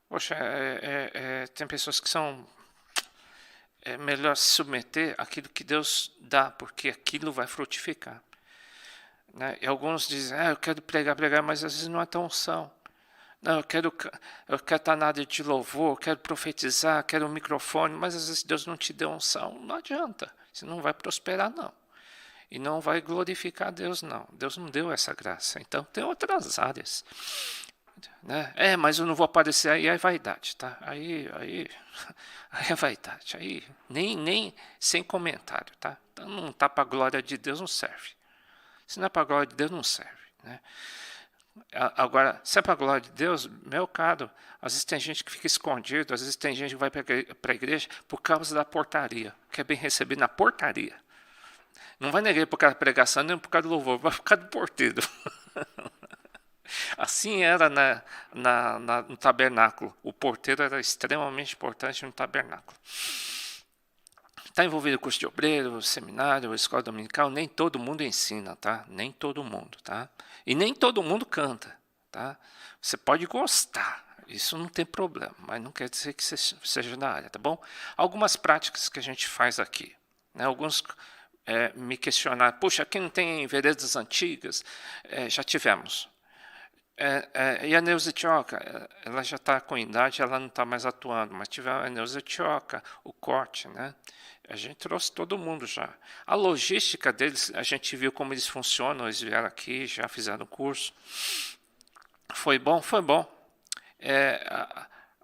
B: Poxa, tem pessoas que são melhor se submeter àquilo que Deus dá, porque aquilo vai frutificar. Né? E alguns dizem, eu quero pregar, mas às vezes não é tão unção. Não, eu quero estar na área de louvor, quero profetizar, quero um microfone, mas às vezes Deus não te deu unção. Não adianta, você não vai prosperar, não. E não vai glorificar Deus, não. Deus não deu essa graça. Então, tem outras áreas. Né? Mas eu não vou aparecer, aí é vaidade, tá? Aí é vaidade. Aí nem sem comentário, tá? Então, não tá para a glória de Deus, não serve. Se não é para a glória de Deus, não serve. Né? Agora, se é para a glória de Deus, meu caro, às vezes tem gente que fica escondido, às vezes tem gente que vai para a igreja por causa da portaria, que é bem recebido na portaria. Não vai negar por causa da pregação, nem por causa do louvor, vai por causa do porteiro. Assim era no tabernáculo. O porteiro era extremamente importante no tabernáculo. Está envolvido com curso de obreiro, seminário, escola dominical, nem todo mundo ensina, tá? Nem todo mundo, tá? E nem todo mundo canta, tá? Você pode gostar, isso não tem problema, mas não quer dizer que você seja da área, tá bom? Algumas práticas que a gente faz aqui, né? Alguns me questionar, puxa, aqui não tem veredas antigas? Já tivemos. E a Neuza Tioca, ela já está com idade, ela não está mais atuando, mas tivemos a Neuza Tioca, o Corte, né? A gente trouxe todo mundo já. A logística deles, a gente viu como eles funcionam, eles vieram aqui, já fizeram o curso. Foi bom, foi bom.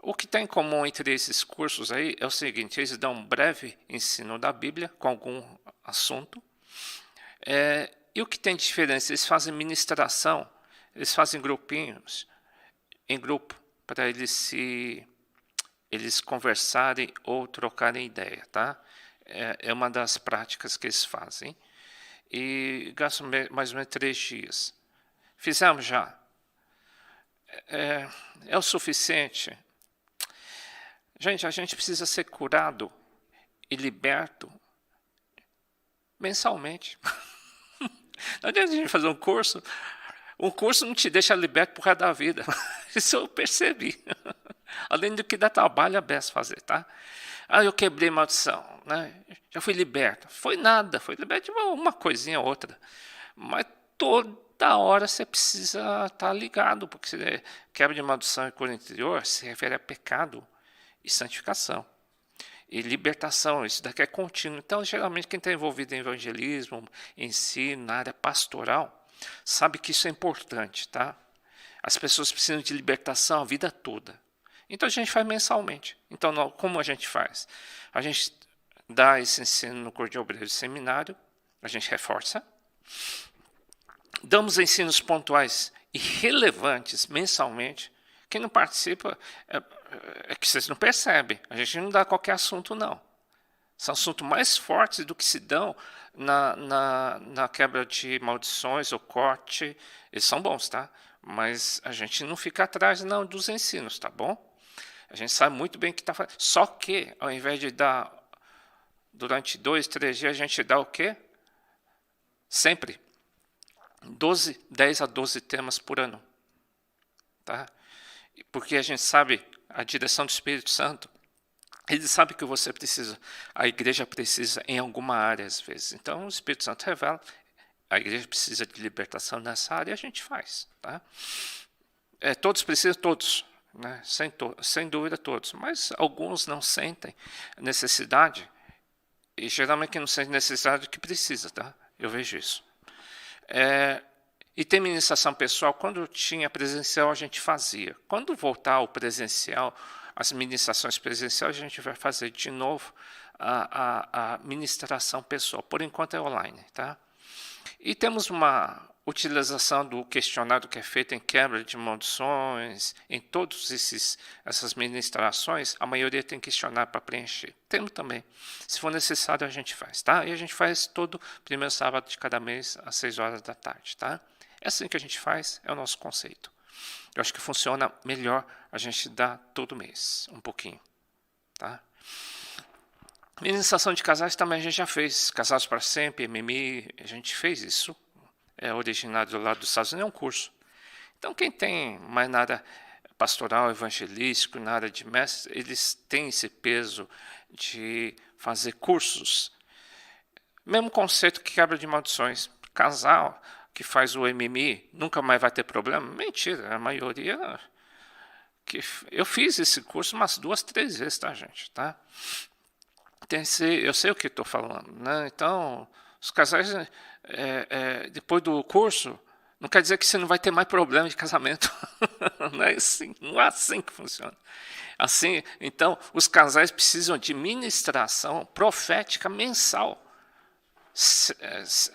B: O que tem em comum entre esses cursos aí é o seguinte, eles dão um breve ensino da Bíblia com algum assunto. E o que tem de diferença? Eles fazem ministração, eles fazem grupinhos, em grupo, para eles conversarem ou trocarem ideia, tá? É uma das práticas que eles fazem. E gastam mais ou menos 3 dias. Fizemos já. É o suficiente? Gente, a gente precisa ser curado e liberto mensalmente. Não adianta a gente fazer um curso não te deixa liberto por resto da vida. Isso eu percebi. Além do que dá trabalho a beça fazer, tá? Eu quebrei maldição, né? Já fui liberto. Foi nada, foi liberto de uma coisinha ou outra. Mas toda hora você precisa estar ligado, porque quebra de maldição e cura interior se refere a pecado e santificação. E libertação, isso daqui é contínuo. Então, geralmente, quem está envolvido em evangelismo, ensino, na área pastoral, sabe que isso é importante, tá? As pessoas precisam de libertação a vida toda. Então, a gente faz mensalmente. Então, como a gente faz? A gente dá esse ensino no Corpo de Obreiros de Seminário, a gente reforça. Damos ensinos pontuais e relevantes mensalmente. Quem não participa é que vocês não percebem. A gente não dá qualquer assunto, não. São assuntos mais fortes do que se dão na quebra de maldições ou corte. Eles são bons, tá? Mas a gente não fica atrás, não, dos ensinos, tá bom? A gente sabe muito bem o que está fazendo. Só que, ao invés de dar durante 2, 3 dias, a gente dá o quê? Sempre. 10 a 12 temas por ano. Tá? Porque a gente sabe a direção do Espírito Santo. Ele sabe que você precisa, a igreja precisa em alguma área às vezes. Então o Espírito Santo revela, a igreja precisa de libertação nessa área e a gente faz. Tá? Todos precisam, todos, né? Sem dúvida todos, mas alguns não sentem necessidade, e geralmente quem não sente necessidade é que precisa, tá? Eu vejo isso. E tem ministração pessoal, quando tinha presencial a gente fazia. Quando voltar ao presencial, as ministrações presenciais, a gente vai fazer de novo a ministração pessoal. Por enquanto é online, tá? E temos uma utilização do questionário que é feito em quebra de maldições, em todas essas ministrações, a maioria tem questionário para preencher. Temos também. Se for necessário, a gente faz, tá? E a gente faz todo primeiro sábado de cada mês, às 6 horas da tarde, tá? É assim que a gente faz, é o nosso conceito. Eu acho que funciona melhor a gente dar todo mês, um pouquinho, tá? Ministração de casais também a gente já fez, Casados para Sempre, MMI, a gente fez isso. É originário do lado dos Estados Unidos, é um curso. Então, quem tem mais nada pastoral, evangelístico, na área de mestre, eles têm esse peso de fazer cursos. Mesmo conceito que quebra de maldições. Casal que faz o MMI nunca mais vai ter problema? Mentira, a maioria... Eu fiz esse curso umas 2, 3 vezes, tá, gente? Tá? Eu sei o que estou falando, né? Então, os casais... depois do curso, não quer dizer que você não vai ter mais problema de casamento. Não é assim, não é assim que funciona. Assim, então, os casais precisam de ministração profética mensal.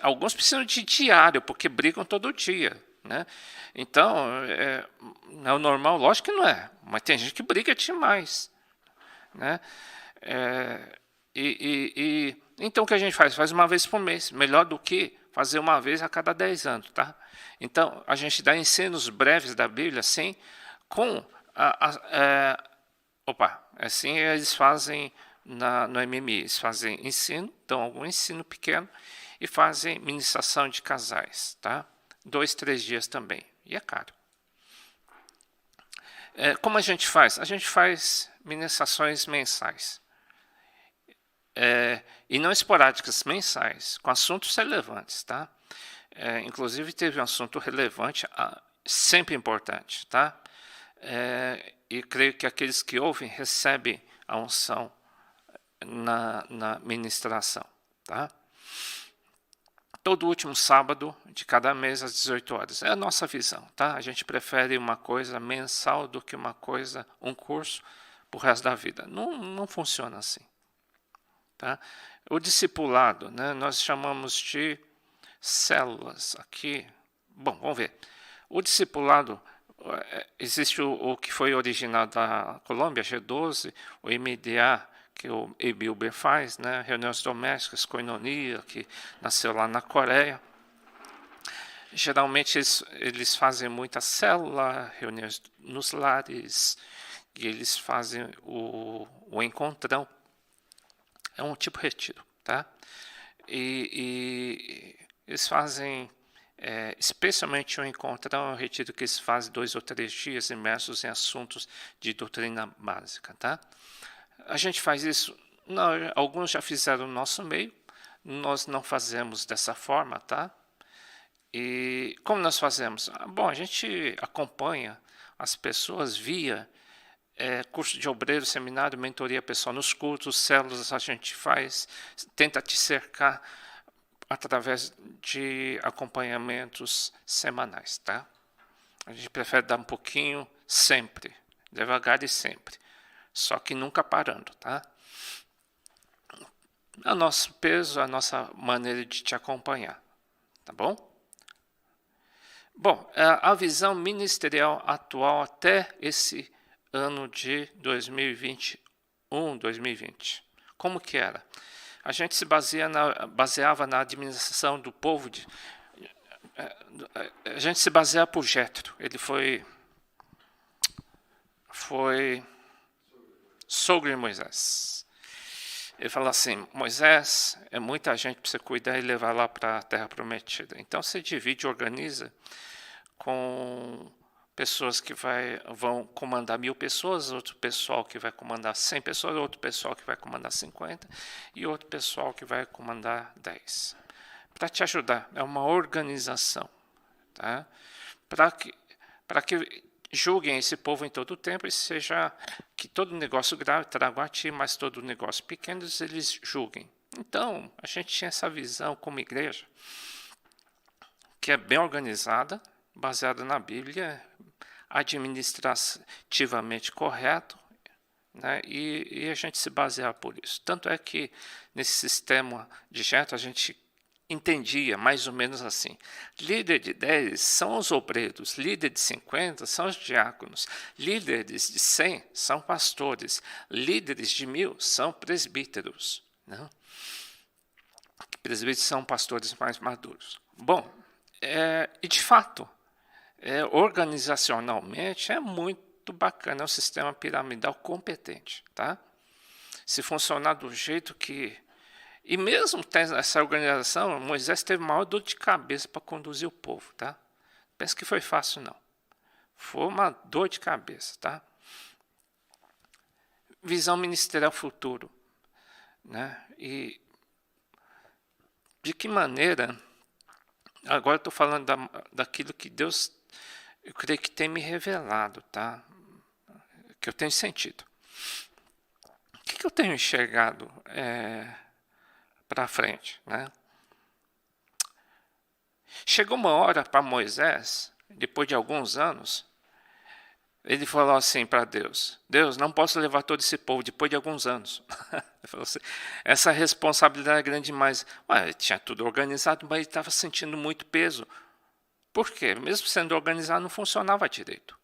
B: Alguns precisam de diário, porque brigam todo dia. Né? Então, é o normal, lógico que não é, mas tem gente que briga demais. Né? Então, o que a gente faz? Faz uma vez por mês, melhor do que fazer uma vez a cada 10 anos. Tá? Então, a gente dá ensinos breves da Bíblia, assim, assim eles fazem no MMI, eles fazem ensino, dão algum ensino pequeno, e fazem ministração de casais. Tá? 2, 3 dias também, e é caro. Como a gente faz? A gente faz ministrações mensais. e não esporádicas, mensais, com assuntos relevantes, tá? Inclusive teve um assunto relevante, sempre importante, tá? E creio que aqueles que ouvem recebem a unção na ministração, tá? Todo último sábado de cada mês às 18 horas. É a nossa visão, tá? A gente prefere uma coisa mensal do que um curso para o resto da vida. Não funciona assim, tá? O discipulado, né, nós chamamos de células aqui. Bom, vamos ver. O discipulado, existe o que foi originado da Colômbia, G12, o MDA, que o Ebilber faz, né? Reuniões domésticas, koinonia, que nasceu lá na Coreia. Geralmente eles fazem muita célula, reuniões nos lares, e eles fazem o encontrão. É um tipo de retiro, tá? E eles fazem, especialmente o encontrão, é um retiro que eles fazem 2 ou 3 dias imersos em assuntos de doutrina básica, tá? A gente faz isso, alguns já fizeram no nosso meio, nós não fazemos dessa forma, tá? E como nós fazemos? Bom, a gente acompanha as pessoas via curso de obreiro, seminário, mentoria pessoal nos cultos, células a gente faz, tenta te cercar através de acompanhamentos semanais, tá? A gente prefere dar um pouquinho sempre, devagar e sempre. Só que nunca parando, tá? É o nosso peso, a nossa maneira de te acompanhar, tá bom? Bom, a visão ministerial atual até esse ano de 2021, 2020. Como que era? A gente se baseava na administração do povo. A gente se baseava por Jétro. Ele foi sogro de Moisés. Ele falou assim: Moisés, é muita gente para você cuidar e levar lá para a terra prometida. Então você divide e organiza com pessoas que vão comandar 1000 pessoas, outro pessoal que vai comandar 100 pessoas, outro pessoal que vai comandar 50 e outro pessoal que vai comandar 10. Para te ajudar, é uma organização, tá? Para que julguem esse povo em todo o tempo, e seja que todo negócio grave traga a ti, mas todo negócio pequeno eles julguem. Então, a gente tinha essa visão como igreja, que é bem organizada, baseada na Bíblia, administrativamente correto, né? E a gente se baseava por isso. Tanto é que nesse sistema de Jétro a gente entendia mais ou menos assim: líder de 10 são os obreiros, líder de 50 são os diáconos, líderes de 100 são pastores, líderes de 1000 são presbíteros, né? Presbíteros são pastores mais maduros. Bom, e de fato, organizacionalmente é muito bacana, é um sistema piramidal competente, tá? Se funcionar do jeito que... E mesmo tendo essa organização, Moisés teve maior dor de cabeça para conduzir o povo, tá? Pensa que foi fácil, não. Foi uma dor de cabeça, tá? Visão ministerial futuro, né? E de que maneira... Agora estou falando daquilo que Deus, eu creio que tem me revelado, tá? Que eu tenho sentido. O que eu tenho enxergado para frente, né? Chegou uma hora para Moisés, depois de alguns anos, ele falou assim para Deus: Deus, não posso levar todo esse povo depois de alguns anos. Ele falou assim, essa responsabilidade é grande demais. Ele tinha tudo organizado, mas ele estava sentindo muito peso. Por quê? Mesmo sendo organizado, não funcionava direito.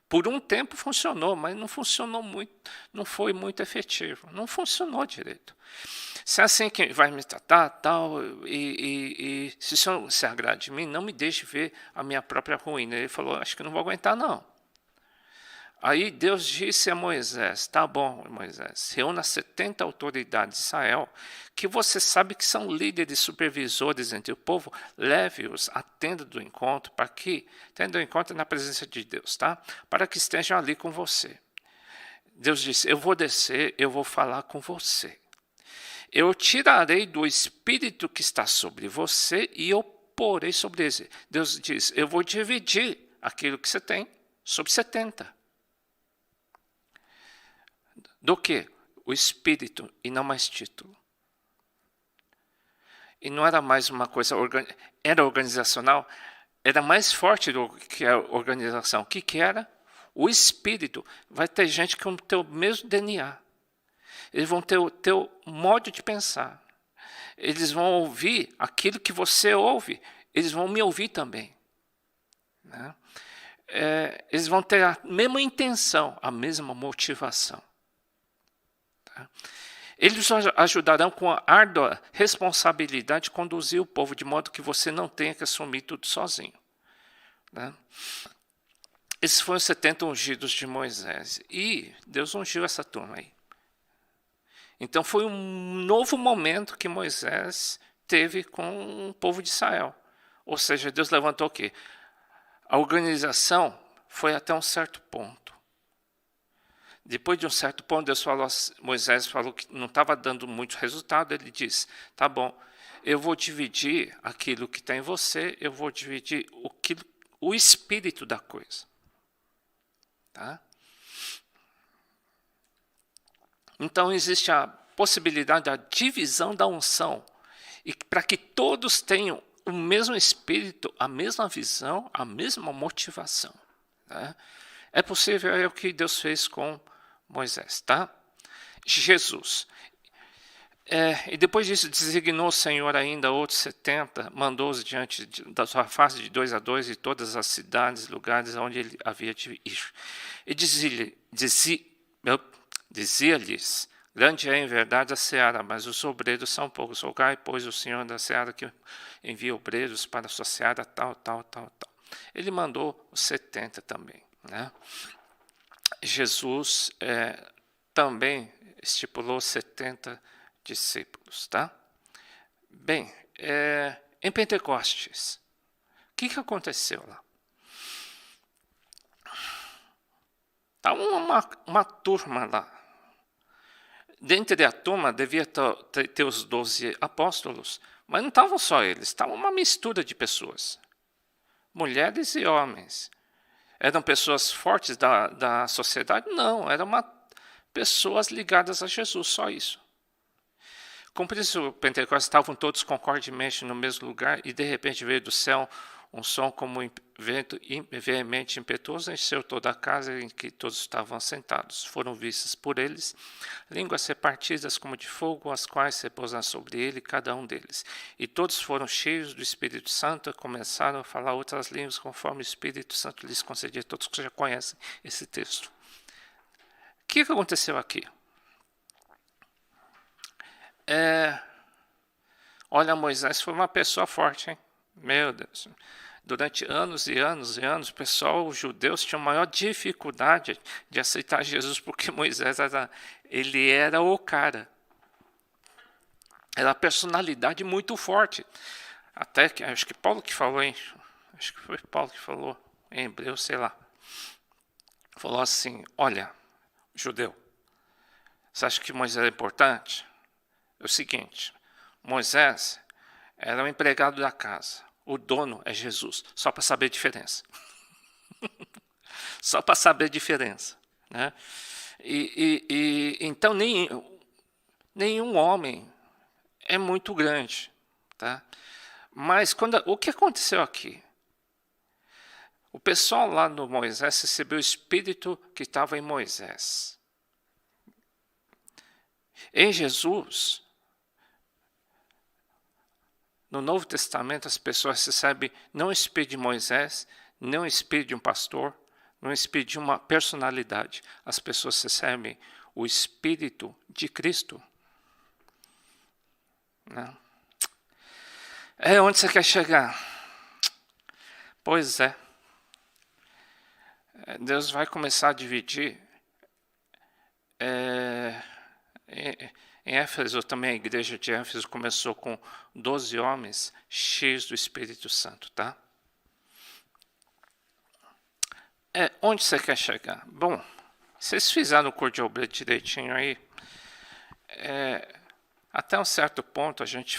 B: Por um tempo funcionou, mas não funcionou muito, não foi muito efetivo, não funcionou direito. Se é assim que vai me tratar, tal, e se o Senhor se agrada de mim, não me deixe ver a minha própria ruína. Ele falou: acho que não vou aguentar, não. Aí Deus disse a Moisés: tá bom, Moisés, reúna 70 autoridades de Israel, que você sabe que são líderes supervisores entre o povo, leve-os à tenda do encontro, para que, tenda do encontro na presença de Deus, tá? Para que estejam ali com você. Deus disse: eu vou descer, eu vou falar com você. Eu tirarei do espírito que está sobre você e eu porei sobre ele. Deus diz, eu vou dividir aquilo que você tem sobre 70. Do que? O espírito e não mais título. E não era mais uma coisa, era organizacional, era mais forte do que a organização. O que era? O espírito. Vai ter gente que vai ter o mesmo DNA. Eles vão ter o teu modo de pensar. Eles vão ouvir aquilo que você ouve. Eles vão me ouvir também. Né? Eles vão ter a mesma intenção, a mesma motivação. Tá? Eles ajudarão com a árdua responsabilidade de conduzir o povo, de modo que você não tenha que assumir tudo sozinho. Né? Esses foram os 70 ungidos de Moisés. E Deus ungiu essa turma aí. Então foi um novo momento que Moisés teve com o povo de Israel. Ou seja, Deus levantou o quê? A organização foi até um certo ponto. Depois de um certo ponto, Moisés falou que não estava dando muito resultado. Ele disse, tá bom, eu vou dividir aquilo que está em você, eu vou dividir o espírito da coisa. Tá? Então existe a possibilidade da divisão da unção, e para que todos tenham o mesmo espírito, a mesma visão, a mesma motivação. Tá? É possível, é o que Deus fez com Moisés. Tá? Jesus. E depois disso designou o Senhor ainda outros 70, mandou-os diante da sua face de 2 a 2 de todas as cidades, lugares onde ele havia de ir. E dizia-lhes, grande é em verdade a seara, mas os obreiros são poucos. Rogai, pois, o Senhor da seara que envia obreiros para a sua seara, tal. Ele mandou os 70 também. Né? Jesus também estipulou 70 discípulos. Tá? Bem, em Pentecostes, o que aconteceu lá? Estava uma turma lá. Dentre a turma devia ter os 12 apóstolos, mas não estavam só eles, estava uma mistura de pessoas. Mulheres e homens. Eram pessoas fortes da sociedade? Não, eram pessoas ligadas a Jesus, só isso. Como por isso o Pentecostes estavam todos concordemente no mesmo lugar e de repente veio do céu um som como um vento veemente impetuoso, encheu toda a casa em que todos estavam assentados. Foram vistas por eles línguas repartidas como de fogo, as quais repousaram sobre ele, cada um deles. E todos foram cheios do Espírito Santo e começaram a falar outras línguas conforme o Espírito Santo lhes concedia. Todos que já conhecem esse texto. O que aconteceu aqui? Olha, Moisés foi uma pessoa forte, hein? Meu Deus. Durante anos e anos e anos, os judeus tinham maior dificuldade de aceitar Jesus, porque Moisés era o cara. Era a personalidade muito forte. Até que, acho que Paulo que falou, hein? Acho que foi Paulo que falou, em hebreu, sei lá. Falou assim, olha, judeu, você acha que Moisés é importante? É o seguinte, Moisés era um empregado da casa. O dono é Jesus, só para saber a diferença. Só para saber a diferença. Né? Então, nenhum homem é muito grande. Tá? Mas o que aconteceu aqui? O pessoal lá no Moisés recebeu o espírito que estava em Moisés. Em Jesus, no Novo Testamento, as pessoas recebem não o espírito de Moisés, não o espírito de um pastor, não o espírito de uma personalidade. As pessoas recebem o espírito de Cristo. Não. Onde você quer chegar? Pois é. Deus vai começar a dividir. Em Éfeso também, a igreja de Éfeso começou com 12 homens cheios do Espírito Santo, tá? Onde você quer chegar? Bom, vocês fizeram o cor de obreiro direitinho aí. Até um certo ponto a gente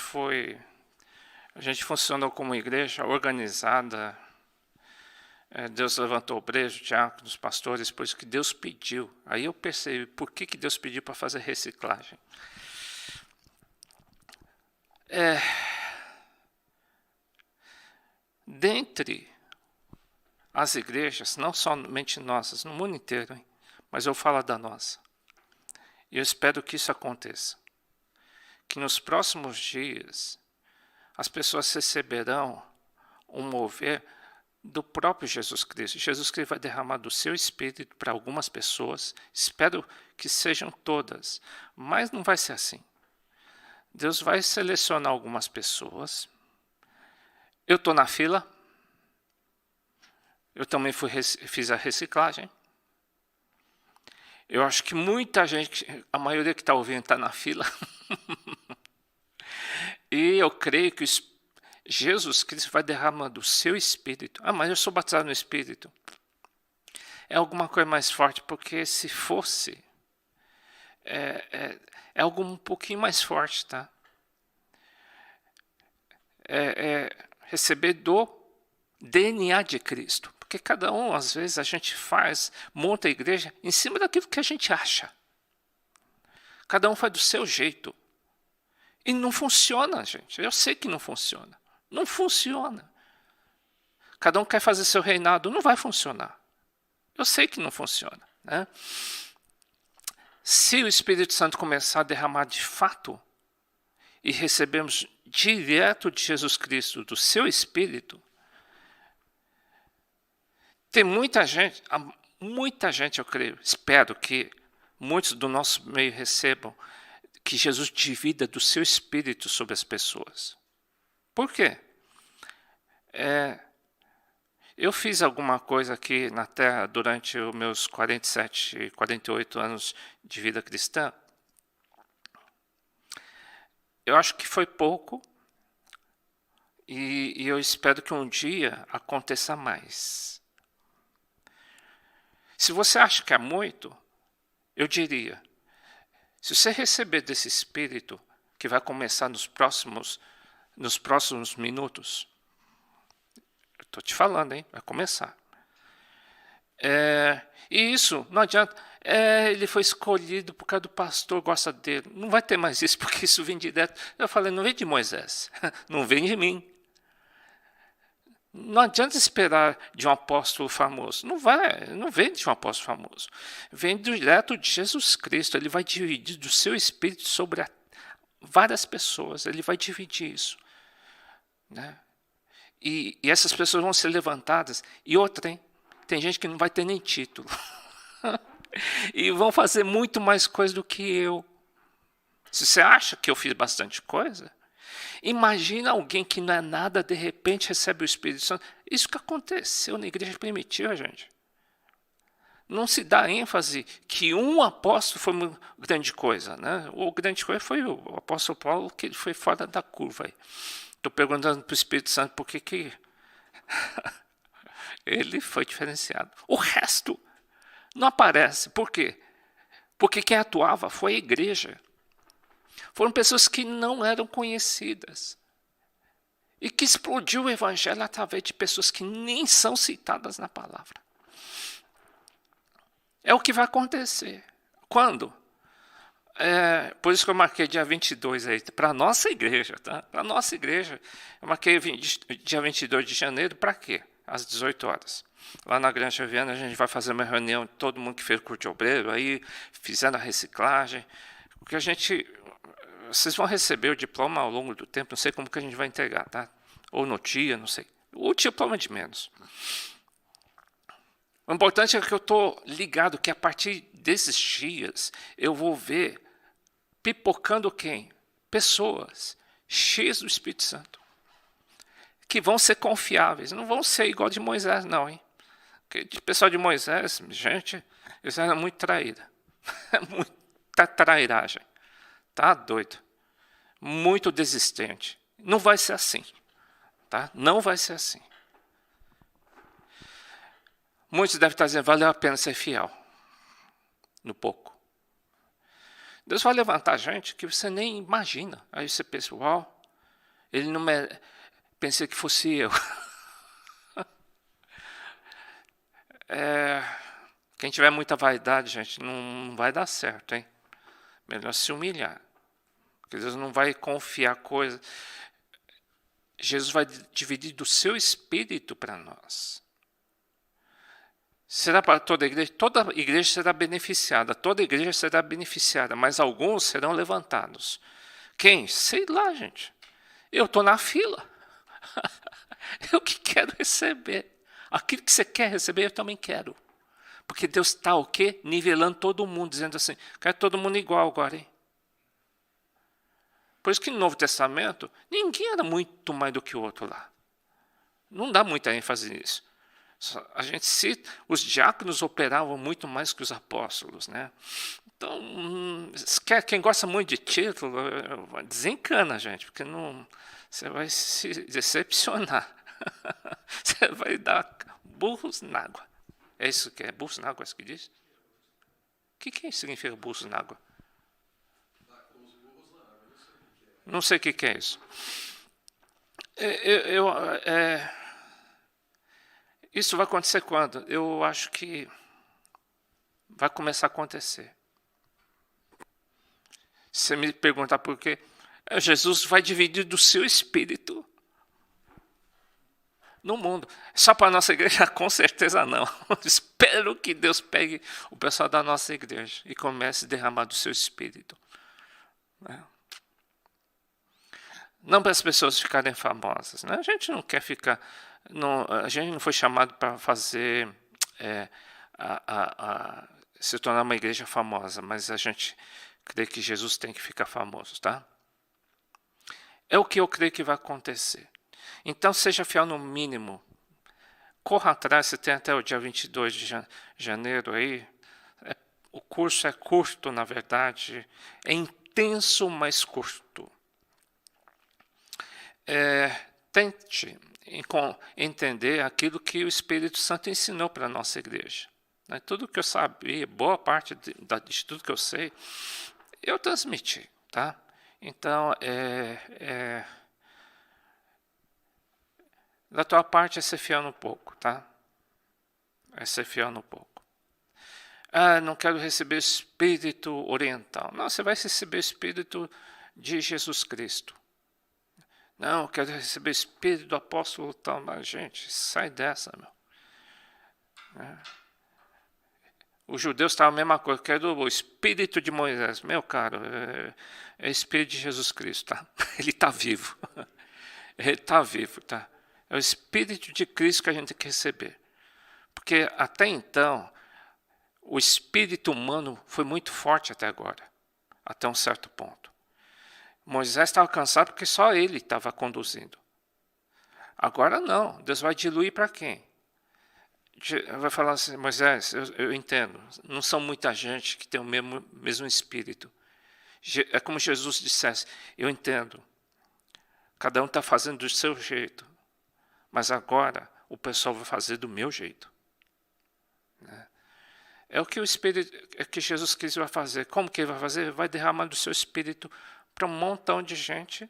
B: funcionou como igreja organizada. Deus levantou obreiros, diáconos, pastores, por isso que Deus pediu. Aí eu percebi por que Deus pediu para fazer reciclagem. Dentre as igrejas, não somente nossas, no mundo inteiro, hein? Mas eu falo da nossa. E eu espero que isso aconteça. Que nos próximos dias as pessoas receberão um mover do próprio Jesus Cristo. Jesus Cristo vai derramar do seu Espírito para algumas pessoas. Espero que sejam todas. Mas não vai ser assim. Deus vai selecionar algumas pessoas. Eu estou na fila. Eu também fiz a reciclagem. Eu acho que muita gente, a maioria que está ouvindo está na fila. E eu creio que Jesus Cristo vai derramando o seu Espírito. Mas eu sou batizado no Espírito. É alguma coisa mais forte, porque se fosse, é algo um pouquinho mais forte, tá? Receber do DNA de Cristo. Porque cada um, às vezes, a gente monta a igreja em cima daquilo que a gente acha. Cada um faz do seu jeito. E não funciona, gente. Eu sei que não funciona. Não funciona. Cada um quer fazer seu reinado. Não vai funcionar. Eu sei que não funciona, né? Se o Espírito Santo começar a derramar de fato e recebemos direto de Jesus Cristo, do seu Espírito, tem muita gente eu creio, espero que muitos do nosso meio recebam que Jesus divida do seu Espírito sobre as pessoas. Por quê? Eu fiz alguma coisa aqui na Terra durante os meus 47, 48 anos de vida cristã. Eu acho que foi pouco e eu espero que um dia aconteça mais. Se você acha que é muito, eu diria, se você receber desse Espírito, que vai começar nos próximos minutos, eu estou te falando, hein? Vai começar. E isso, não adianta, ele foi escolhido por causa do pastor, gosta dele. Não vai ter mais isso, porque isso vem direto. Eu falei, não vem de Moisés, não vem de mim. Não adianta esperar de um apóstolo famoso. Não vem de um apóstolo famoso. Vem direto de Jesus Cristo. Ele vai dividir do seu Espírito sobre várias pessoas. Ele vai dividir isso, né? E essas pessoas vão ser levantadas. E outra, hein? Tem gente que não vai ter nem título. E vão fazer muito mais coisa do que eu. Se você acha que eu fiz bastante coisa, imagina alguém que não é nada, de repente recebe o Espírito Santo. Isso que aconteceu na igreja primitiva, gente. Não se dá ênfase que um apóstolo foi uma grande coisa, né? O grande coisa foi o apóstolo Paulo, que ele foi fora da curva. Estou perguntando para o Espírito Santo por que ele foi diferenciado. O resto não aparece. Por quê? Porque quem atuava foi a igreja. Foram pessoas que não eram conhecidas. E que explodiu o evangelho através de pessoas que nem são citadas na palavra. É o que vai acontecer. Quando? Por isso que eu marquei dia 22 aí, para a nossa igreja, tá? Para a nossa igreja. Eu marquei dia 22 de janeiro, para quê? Às 18 horas. Lá na Granja Viana a gente vai fazer uma reunião, todo mundo que fez o curso de obreiro, aí fizeram a reciclagem. Porque vocês vão receber o diploma ao longo do tempo, não sei como que a gente vai entregar, tá? Ou no dia, não sei. O diploma de menos. O importante é que eu estou ligado que a partir desses dias eu vou ver pipocando quem? Pessoas cheias do Espírito Santo. Que vão ser confiáveis. Não vão ser igual de Moisés, não, hein? Porque o pessoal de Moisés, gente, eles eram muito traídos. Muita trairagem. Tá doido. Muito desistente. Não vai ser assim. Tá? Não vai ser assim. Muitos devem estar dizendo, valeu a pena ser fiel. No pouco. Deus vai levantar gente que você nem imagina. Aí você pensa, uau, ele não pensei que fosse eu. Quem tiver muita vaidade, gente, não vai dar certo, hein? Melhor se humilhar. Porque Deus não vai confiar coisas. Jesus vai dividir do seu espírito para nós. Será para toda igreja será beneficiada, toda igreja será beneficiada, mas alguns serão levantados. Quem? Sei lá, gente. Eu estou na fila. Eu que quero receber. Aquilo que você quer receber, eu também quero. Porque Deus está o quê? Nivelando todo mundo, dizendo assim, quero todo mundo igual agora, hein? Por isso que no Novo Testamento, ninguém era muito mais do que o outro lá. Não dá muita ênfase nisso. A gente cita, os diáconos operavam muito mais que os apóstolos, né? Então, quem gosta muito de título, desencana, gente, porque não, você vai se decepcionar. Você vai dar burros na água. É isso que é burros na água, é isso que diz? O que significa burros na água? Não sei o que é isso. Isso vai acontecer quando? Eu acho que vai começar a acontecer. Se você me perguntar por quê, Jesus vai dividir do seu espírito no mundo. Só para a nossa igreja, com certeza não. Espero que Deus pegue o pessoal da nossa igreja e comece a derramar do seu espírito. Não para as pessoas ficarem famosas. Né? A gente não quer ficar... a gente não foi chamado para fazer... se tornar uma igreja famosa, mas a gente crê que Jesus tem que ficar famoso, tá? É o que eu creio que vai acontecer. Então, seja fiel no mínimo. Corra atrás, você tem até o dia 22 de janeiro aí. O curso é curto, na verdade. É intenso, mas curto. Tente entender aquilo que o Espírito Santo ensinou para a nossa igreja. Tudo que eu sabia, boa parte de tudo que eu sei, eu transmiti, tá? Então, da tua parte é ser fiel no pouco, tá? É ser fiel no pouco. Não quero receber o Espírito oriental. Não, você vai receber o Espírito de Jesus Cristo. Não, eu quero receber o Espírito do apóstolo tal. Mas, gente, sai dessa, meu. Os judeus estavam a mesma coisa. Eu quero o Espírito de Moisés. Meu caro, é o Espírito de Jesus Cristo, tá? Ele está vivo. Ele está vivo, tá? É o Espírito de Cristo que a gente tem que receber. Porque até então, o espírito humano foi muito forte até agora. Até um certo ponto. Moisés estava cansado porque só ele estava conduzindo. Agora não. Deus vai diluir para quem? Vai falar assim, Moisés, eu entendo. Não são muita gente que tem o mesmo espírito. É como Jesus dissesse, eu entendo. Cada um está fazendo do seu jeito. Mas agora o pessoal vai fazer do meu jeito. É o que o Espírito, é que Jesus Cristo vai fazer. Como que ele vai fazer? Ele vai derramar do seu Espírito para um montão de gente.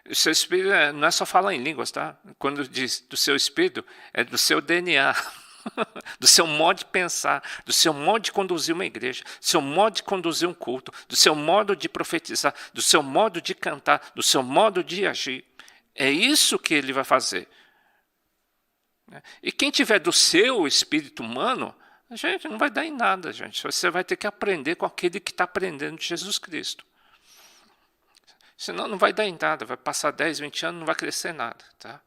B: O seu Espírito não é só falar em línguas, tá? Quando diz do seu Espírito, é do seu DNA, do seu modo de pensar, do seu modo de conduzir uma igreja, do seu modo de conduzir um culto, do seu modo de profetizar, do seu modo de cantar, do seu modo de agir. É isso que ele vai fazer. E quem tiver do seu espírito humano, gente, não vai dar em nada, gente. Você vai ter que aprender com aquele que está aprendendo de Jesus Cristo. Senão não vai dar em nada, vai passar 10, 20 anos, não vai crescer nada. Tá?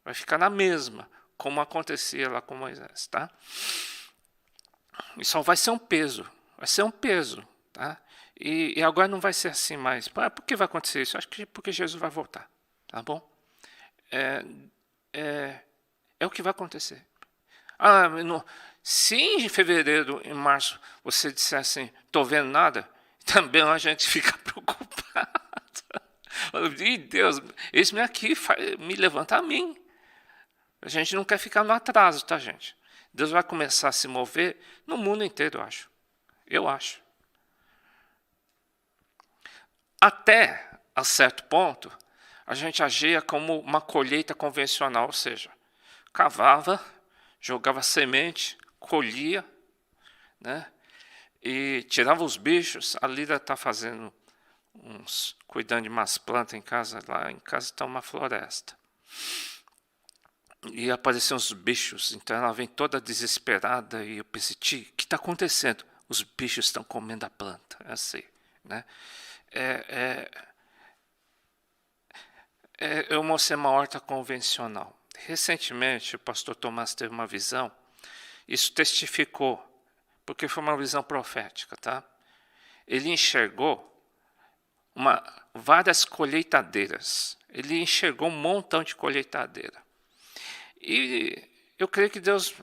B: Vai ficar na mesma, como acontecia lá com Moisés. Tá? E só vai ser um peso. Vai ser um peso. Tá? E agora não vai ser assim mais. Por que vai acontecer isso? Acho que porque Jesus vai voltar. Tá bom? É o que vai acontecer. Se em fevereiro, em março, você disser assim, estou vendo nada, também a gente fica preocupado. E Deus, eis-me aqui, me levanta a mim. A gente não quer ficar no atraso, tá, gente? Deus vai começar a se mover no mundo inteiro, eu acho. Eu acho. Até a certo ponto, a gente agia como uma colheita convencional, ou seja, cavava, jogava semente, colhia, né? E tirava os bichos. A Lida está fazendo cuidando de umas plantas em casa. Lá em casa está uma floresta. E apareciam os bichos. Então ela vem toda desesperada. E eu pensei, Ti, o que está acontecendo? Os bichos estão comendo a planta. É assim, né? Eu mostrei uma horta convencional. Recentemente, o pastor Tomás teve uma visão. Isso testificou, porque foi uma visão profética, tá? Ele enxergou várias colheitadeiras. Ele enxergou um montão de colheitadeira. E eu creio que Deus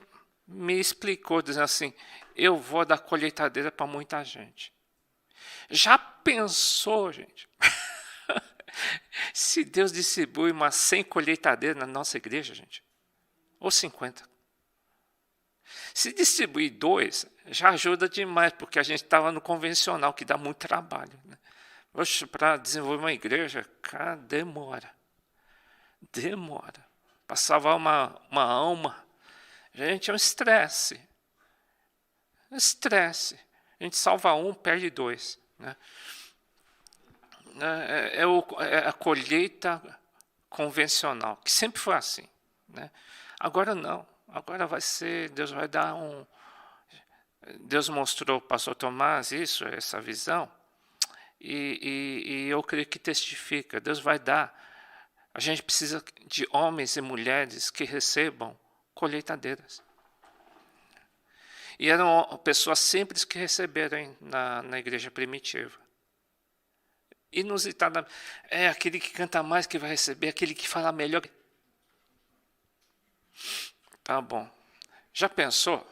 B: me explicou, dizendo assim, eu vou dar colheitadeira para muita gente. Já pensou, gente? Se Deus distribui umas 100 colheitadeiras na nossa igreja, gente, ou 50. Se distribuir 2, já ajuda demais, porque a gente estava no convencional, que dá muito trabalho, né? Oxe, para desenvolver uma igreja, cara, demora. Para salvar uma alma, gente, é um estresse. A gente salva um, perde 2, né? É a colheita convencional, que sempre foi assim, né? Agora não, agora vai ser, Deus vai dar Deus mostrou ao pastor Tomás essa visão, e eu creio que testifica, Deus vai dar. A gente precisa de homens e mulheres que recebam colheitadeiras. E eram pessoas simples que receberam na igreja primitiva. Inusitadamente, é aquele que canta mais que vai receber, aquele que fala melhor. Tá bom. Já pensou?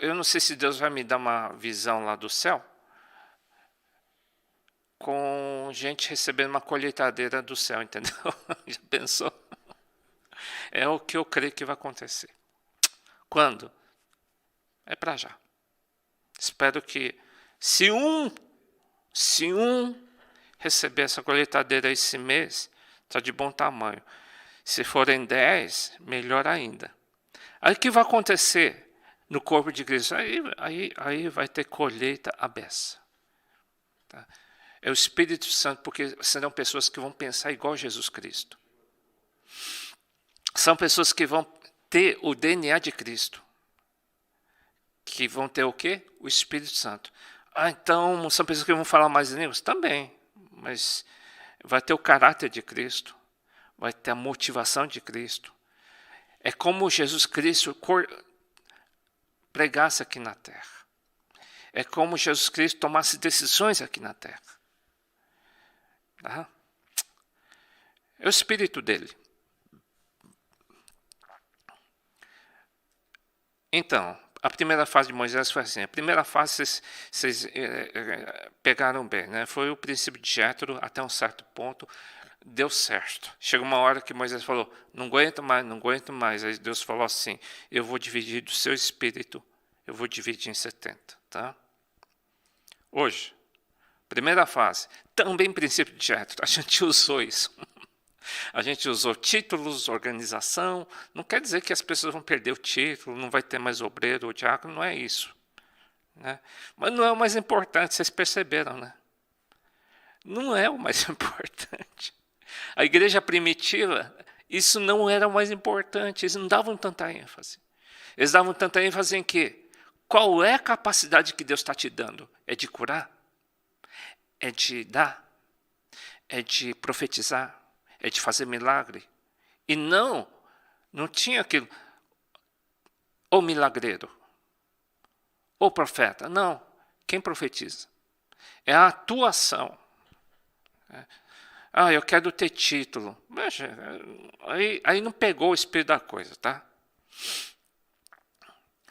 B: Eu não sei se Deus vai me dar uma visão lá do céu, com gente recebendo uma colheitadeira do céu, entendeu? Já pensou? É o que eu creio que vai acontecer. Quando? É para já. Espero que, se um receber essa colheitadeira esse mês, está de bom tamanho. Se forem 10, melhor ainda. Aí o que vai acontecer no corpo de Cristo? Aí vai ter colheita à beça. Tá? É o Espírito Santo, porque serão pessoas que vão pensar igual a Jesus Cristo. São pessoas que vão ter o DNA de Cristo. Que vão ter o quê? O Espírito Santo. Então são pessoas que vão falar mais línguas? Também. Mas vai ter o caráter de Cristo. Vai ter a motivação de Cristo. É como Jesus Cristo pregasse aqui na terra. É como Jesus Cristo tomasse decisões aqui na terra. Tá? É o Espírito dele. Então, a primeira fase de Moisés foi assim. A primeira fase vocês pegaram bem, né? Foi o princípio de Jétro até um certo ponto. Deu certo. Chegou uma hora que Moisés falou, não aguento mais. Aí Deus falou assim, eu vou dividir do seu espírito, eu vou dividir em 70. Tá? Hoje, primeira fase, também princípio de Jétro. A gente usou isso. A gente usou títulos, organização. Não quer dizer que as pessoas vão perder o título, não vai ter mais obreiro ou diácono, não é isso. Né? Mas não é o mais importante, vocês perceberam, né? Não é o mais importante. A igreja primitiva, isso não era o mais importante, eles não davam tanta ênfase. Eles davam tanta ênfase em quê? Qual é a capacidade que Deus está te dando? É de curar? É de dar? É de profetizar? É de fazer milagre? E não tinha aquilo, ou milagreiro, ou profeta. Não, quem profetiza? É a atuação. Eu quero ter título. Mas, aí não pegou o espírito da coisa, tá?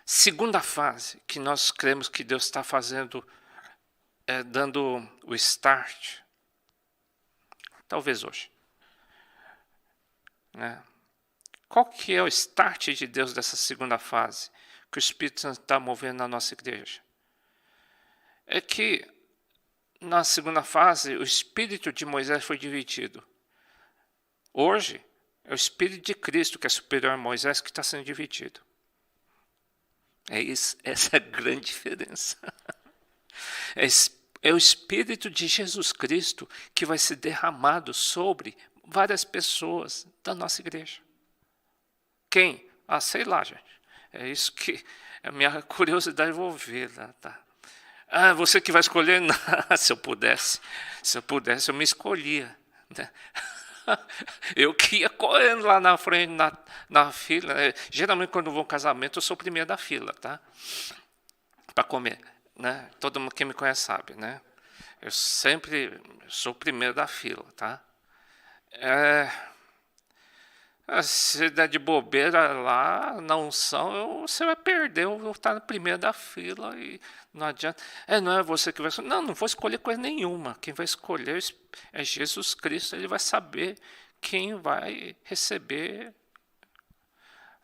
B: Segunda fase que nós cremos que Deus está fazendo, dando o start, talvez hoje. Né? Qual que é o start de Deus dessa segunda fase que o Espírito Santo está movendo na nossa igreja? é que na segunda fase o espírito de Moisés foi dividido. Hoje é o espírito de Cristo, que é superior a Moisés, que está sendo dividido. É isso, essa é a grande diferença. É o espírito de Jesus Cristo que vai ser derramado sobre várias pessoas da nossa igreja. Quem? Ah, sei lá, gente. É isso que a minha curiosidade, eu vou ver lá, tá? Ah, você que vai escolher? Não, se eu pudesse, eu me escolhia, né? Eu que ia correndo lá na frente, na fila. Geralmente, quando eu vou ao casamento, eu sou o primeiro da fila, tá? Para comer, né? Todo mundo que me conhece sabe, né? Eu sempre sou o primeiro da fila, tá? Se der de bobeira lá na unção, você vai perder, eu vou estar no primeiro da fila e não adianta. Não é você que vai escolher. Não vou escolher coisa nenhuma. Quem vai escolher é Jesus Cristo. Ele vai saber quem vai receber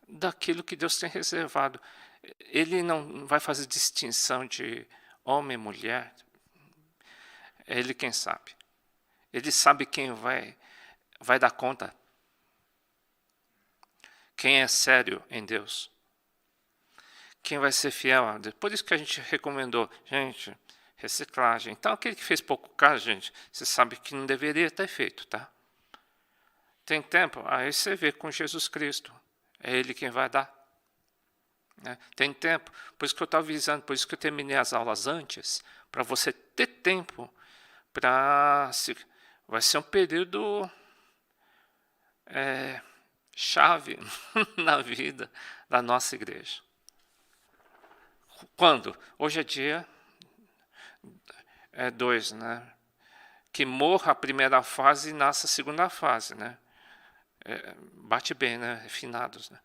B: daquilo que Deus tem reservado. Ele não vai fazer distinção de homem e mulher. É Ele quem sabe. Ele sabe quem vai dar conta. Quem é sério em Deus? Quem vai ser fiel a Deus? Por isso que a gente recomendou, gente, reciclagem. Então, aquele que fez pouco caso, gente, você sabe que não deveria ter feito, tá? Tem tempo? Aí você vê com Jesus Cristo. É Ele quem vai dar. Né? Tem tempo? Por isso que eu estou avisando, por isso que eu terminei as aulas antes, para você ter tempo para... Vai ser um período... chave na vida da nossa igreja. Quando? Hoje é dia 2, né? Que morra a primeira fase e nasça a segunda fase, né? Bate bem, né? Refinados, né?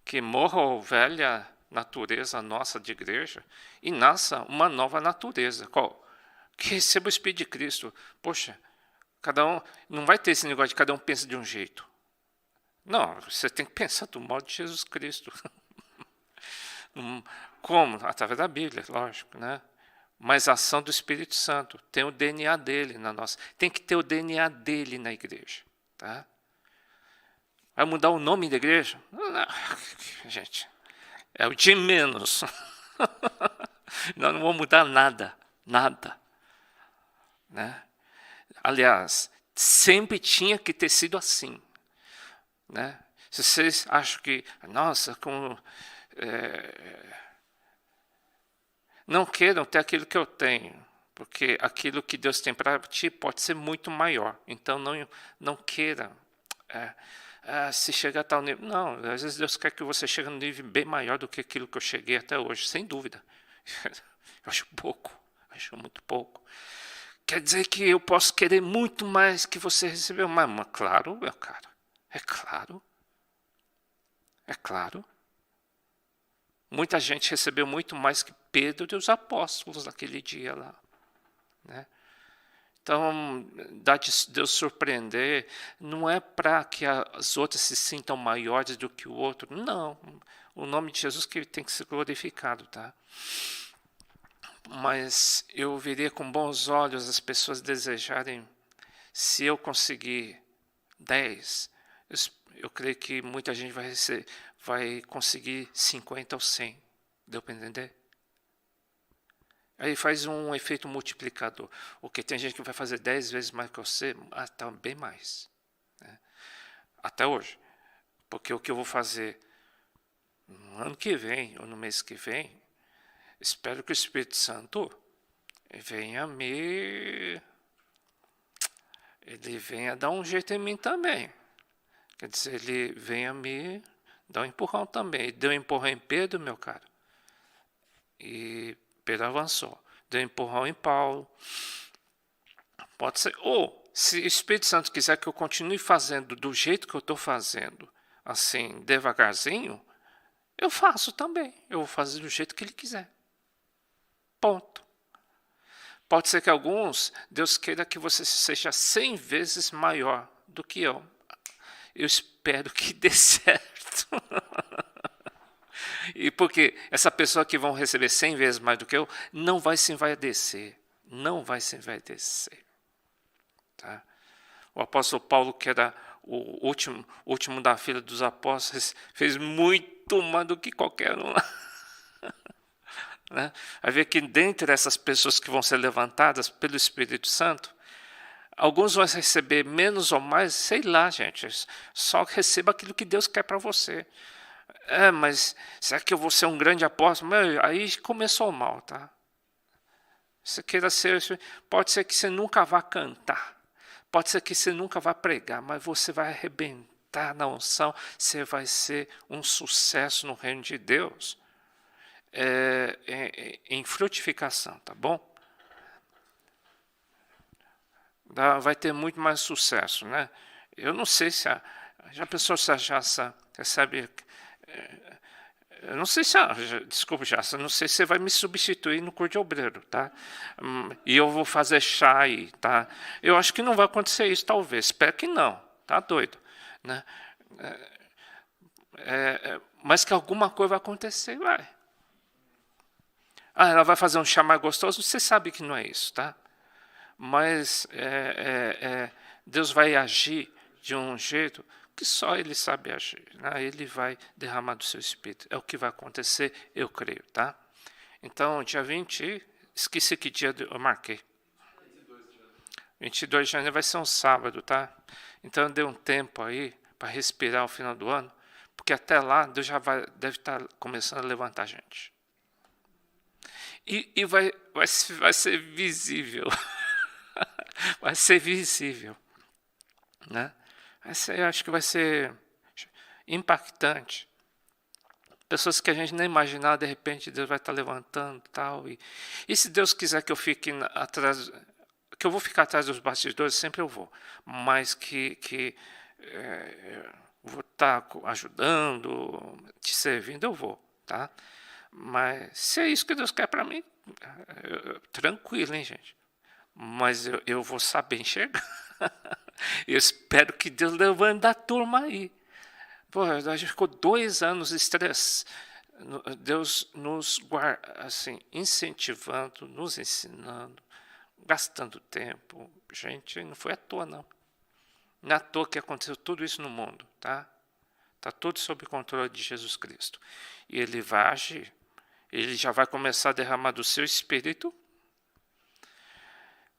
B: Que morra a velha natureza nossa de igreja e nasça uma nova natureza. Qual? Que receba o Espírito de Cristo. Poxa, cada um, não vai ter esse negócio de cada um pensa de um jeito. Não, você tem que pensar do modo de Jesus Cristo. Como? Através da Bíblia, lógico, né? Mas a ação do Espírito Santo. Tem o DNA dele na nossa. Tem que ter o DNA dele na igreja. Tá? Vai mudar o nome da igreja? Não, gente, é o de menos. Nós não vamos mudar nada. Nada. Né? Aliás, sempre tinha que ter sido assim. Né? Se vocês acham que, nossa, como... não queiram ter aquilo que eu tenho, porque aquilo que Deus tem para ti pode ser muito maior. Então, não queira se chegar a tal nível. Não, às vezes Deus quer que você chegue num nível bem maior do que aquilo que eu cheguei até hoje, sem dúvida. Eu acho pouco, acho muito pouco. Quer dizer que eu posso querer muito mais que você recebeu. Mas claro, meu cara. É claro. É claro. Muita gente recebeu muito mais que Pedro e os apóstolos naquele dia lá. Né? Então, Deus surpreender não é para que as outras se sintam maiores do que o outro. Não. O nome de Jesus que tem que ser glorificado, tá? Mas eu veria com bons olhos as pessoas desejarem, se eu conseguir 10, eu creio que muita gente vai conseguir 50 ou 100. Deu para entender? Aí faz um efeito multiplicador. Porque tem gente que vai fazer 10 vezes mais que você, tá bem mais. Né? Até hoje. Porque o que eu vou fazer no ano que vem, ou no mês que vem, espero que o Espírito Santo ele venha dar um jeito em mim também. Quer dizer, ele venha me dar um empurrão também. Ele deu um empurrão em Pedro, meu caro. E Pedro avançou. Deu um empurrão em Paulo. Pode ser. Ou, se o Espírito Santo quiser que eu continue fazendo do jeito que eu estou fazendo, assim, devagarzinho, eu faço também. Eu vou fazer do jeito que ele quiser. Ponto. Pode ser que alguns, Deus queira que você seja 100 vezes maior do que eu. Eu espero que dê certo. E porque essa pessoa que vão receber 100 vezes mais do que eu, não vai se envaidecer. Não vai se envaidecer. Tá? O apóstolo Paulo, que era o último da fila dos apóstolos, fez muito mais do que qualquer um lá. Né? Vai ver que dentre essas pessoas que vão ser levantadas pelo Espírito Santo, alguns vão receber menos ou mais, sei lá, gente. Só receba aquilo que Deus quer para você. Mas será que eu vou ser um grande apóstolo? Aí começou mal, tá? Você queira ser, pode ser que você nunca vá cantar. Pode ser que você nunca vá pregar, mas você vai arrebentar na unção. Você vai ser um sucesso no reino de Deus. Em frutificação, tá bom? Vai ter muito mais sucesso, né? Eu não sei se já pensou se a Jaça recebe. Eu não sei se desculpa, Jaça, não sei se você vai me substituir no curso de obreiro, tá? E eu vou fazer chá aí, tá? Eu acho que não vai acontecer isso, talvez. Espero que não, tá doido, né? Mas que alguma coisa vai acontecer, vai. Ela vai fazer um chá mais gostoso, você sabe que não é isso, tá? Mas Deus vai agir de um jeito que só Ele sabe agir, né? Ele vai derramar do seu Espírito. É o que vai acontecer, eu creio, tá? Então, dia 20, esqueci que dia eu marquei. 22 de janeiro vai ser um sábado, tá? Então, dê um tempo aí para respirar ao final do ano, porque até lá Deus já deve estar começando a levantar gente. E vai ser visível. Vai ser visível, né? Eu acho que vai ser impactante. Pessoas que a gente nem imaginava, de repente Deus vai estar levantando tal. E se Deus quiser que eu fique atrás, que eu vou ficar atrás dos bastidores, sempre eu vou. Mas que vou estar ajudando, te servindo, eu vou, tá? Mas se é isso que Deus quer para mim, tranquilo, hein, gente? Mas eu vou saber enxergar. Eu espero que Deus levante da turma aí. Pô, a gente ficou 2 anos estresse. Deus nos assim, incentivando, nos ensinando, gastando tempo. Gente, não foi à toa, não. Não é à toa que aconteceu tudo isso no mundo, tá? Está tudo sob o controle de Jesus Cristo. E Ele vai agir. Ele já vai começar a derramar do seu Espírito.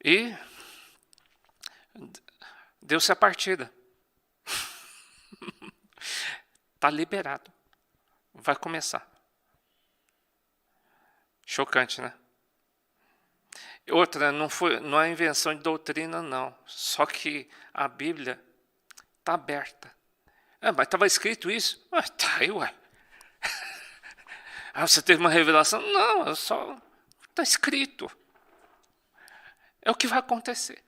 B: E deu-se a partida. Está liberado. Vai começar. Chocante, né? Outra, não é invenção de doutrina, não. Só que a Bíblia está aberta. Mas estava escrito isso? Tá aí, ué. Você teve uma revelação? Não, só está escrito. É o que vai acontecer.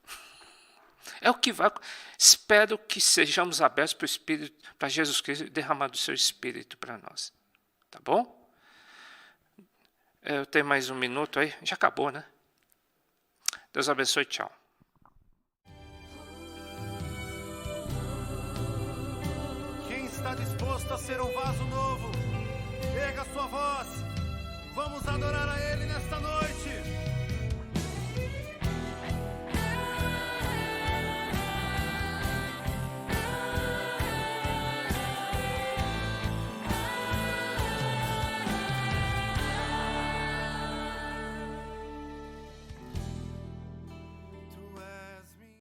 B: É o que vai. Espero que sejamos abertos para o Espírito, para Jesus Cristo derramar do seu Espírito para nós. Tá bom? Eu tenho mais 1 minuto aí. Já acabou, né? Deus abençoe. Tchau.
C: Quem está disposto a ser um vaso novo, erga sua voz. Vamos adorar a Ele nesta noite.